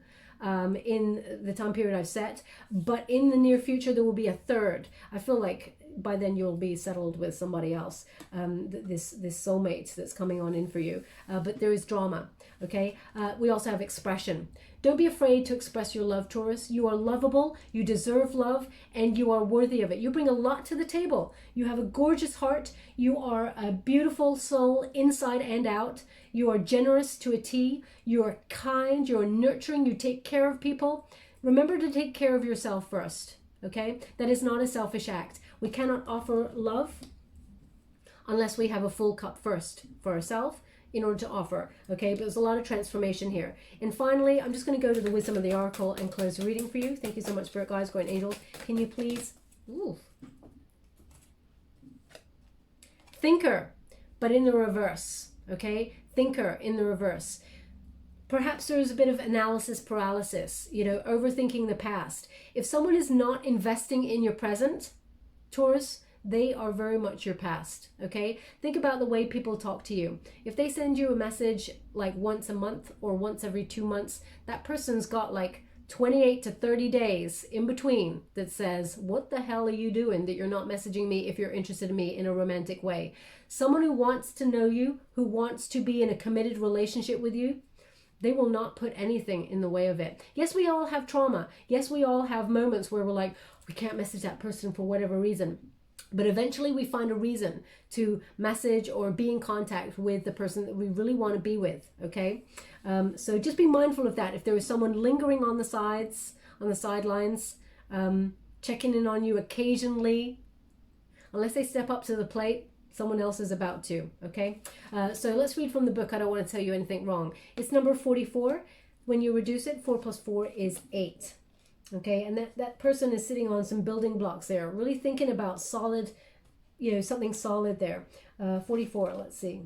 in the time period I've set, but in the near future there will be a third. I feel like by then you'll be settled with somebody else, this soulmate that's coming on in for you, but there is drama, okay? We also have expression. Don't be afraid to express your love, Taurus. You are lovable, you deserve love, and you are worthy of it. You bring a lot to the table. You have a gorgeous heart. You are a beautiful soul inside and out. You are generous to a T. You are kind. You are nurturing. You take care of people. Remember to take care of yourself first, okay? That is not a selfish act. We cannot offer love unless we have a full cup first for ourselves in order to offer, okay? But there's a lot of transformation here. And finally, I'm just going to go to the wisdom of the oracle and close the reading for you. Thank you so much, Spirit Guides, Guardian Angels. Can you please? Ooh. Thinker, but in the reverse, okay? Thinker in the reverse. Perhaps there's a bit of analysis paralysis, you know, overthinking the past. If someone is not investing in your present, Taurus, they are very much your past, okay? Think about the way people talk to you. If they send you a message like once a month or once every 2 months, that person's got like 28 to 30 days in between that says, what the hell are you doing that you're not messaging me if you're interested in me in a romantic way? Someone who wants to know you, who wants to be in a committed relationship with you, they will not put anything in the way of it. Yes, we all have trauma. Yes, we all have moments where we're like, we can't message that person for whatever reason. But eventually we find a reason to message or be in contact with the person that we really want to be with, okay? So just be mindful of that. If there is someone lingering on the sides, on the sidelines, checking in on you occasionally, unless they step up to the plate, someone else is about to, okay? So let's read from the book. I don't want to tell you anything wrong. It's number 44. When you reduce it, 4 plus 4 is 8. Okay, and that person is sitting on some building blocks there, really thinking about solid, you know, something solid there. 44, let's see.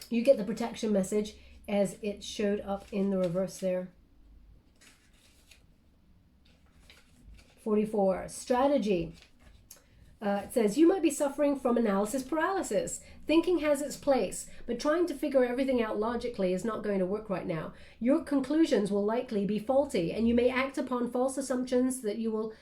You get the protection message as it showed up in the reverse there. 44, strategy. It says, you might be suffering from analysis paralysis. Thinking has its place, but trying to figure everything out logically is not going to work right now. Your conclusions will likely be faulty, and you may act upon false assumptions that you will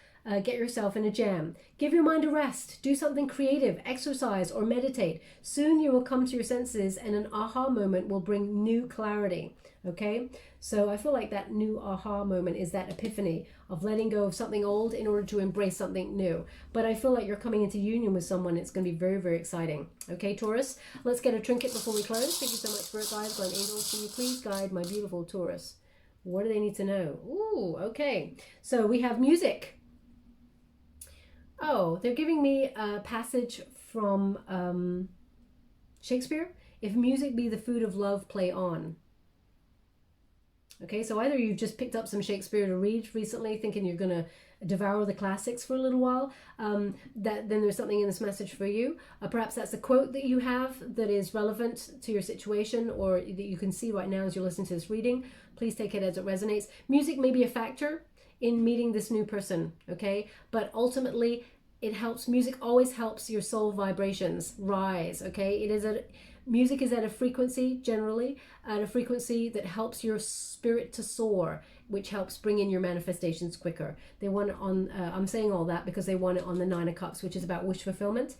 get yourself in a jam. Give your mind a rest. Do something creative, exercise, or meditate. Soon you will come to your senses, and an aha moment will bring new clarity. Okay? So I feel like that new aha moment is that epiphany of letting go of something old in order to embrace something new. But I feel like you're coming into union with someone. It's going to be very, very exciting. Okay, Taurus? Let's get a trinket before we close. Thank you so much, Spirit Guides, Guardian Angels. Can you please guide my beautiful Taurus? What do they need to know? Ooh, okay. So we have music. Oh, they're giving me a passage from Shakespeare. If music be the food of love, play on. Okay, so either you've just picked up some Shakespeare to read recently, thinking you're going to devour the classics for a little while, then there's something in this message for you. Perhaps that's a quote that you have that is relevant to your situation, or that you can see right now as you're listening to this reading. Please take it as it resonates. Music may be a factor in meeting this new person, okay? But ultimately, it helps. Music always helps your soul vibrations rise, okay? Music is at a frequency, generally, at a frequency that helps your spirit to soar, which helps bring in your manifestations quicker. They want it on, I'm saying all that because they want it on the Nine of Cups, which is about wish fulfillment.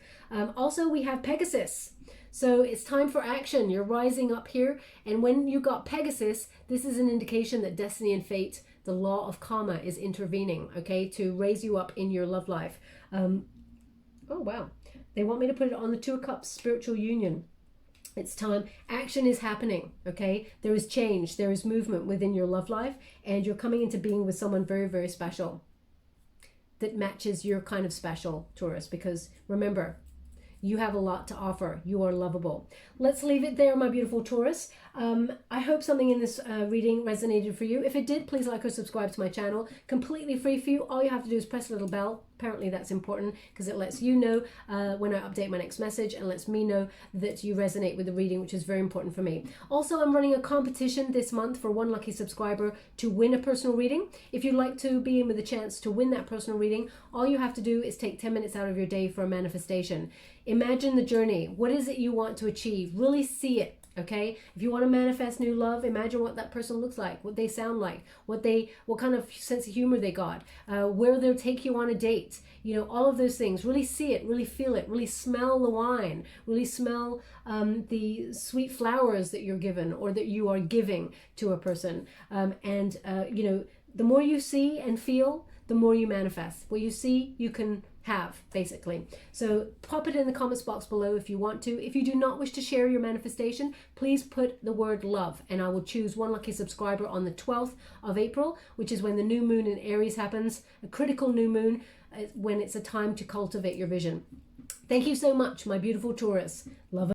Also, we have Pegasus. So it's time for action. You're rising up here. And when you got Pegasus, this is an indication that destiny and fate, the law of karma, is intervening, okay, to raise you up in your love life. Oh, wow. They want me to put it on the Two of Cups, spiritual union. It's time. Action is happening, okay? There is change. There is movement within your love life, and you're coming into being with someone very, very special that matches your kind of special, Taurus, because remember, you have a lot to offer. You are lovable. Let's leave it there, my beautiful Taurus. I hope something in this reading resonated for you. If it did, please like or subscribe to my channel. Completely free for you. All you have to do is press a little bell. Apparently that's important because it lets you know when I update my next message, and lets me know that you resonate with the reading, which is very important for me. Also, I'm running a competition this month for one lucky subscriber to win a personal reading. If you'd like to be in with a chance to win that personal reading, all you have to do is take 10 minutes out of your day for a manifestation. Imagine the journey. What is it you want to achieve? Really see it. Okay, if you want to manifest new love, imagine what that person looks like, what they sound like, what kind of sense of humor they got, where they'll take you on a date, all of those things. Really see it, really feel it, really smell the wine, really smell the sweet flowers that you're given or that you are giving to a person. The more you see and feel, the more you manifest. What you see, you can have, basically. So pop it in the comments box below if you want to. If you do not wish to share your manifestation, please put the word love, and I will choose one lucky subscriber on the 12th of April, which is when the new moon in Aries happens, a critical new moon, when it's a time to cultivate your vision. Thank you so much, my beautiful Taurus. Love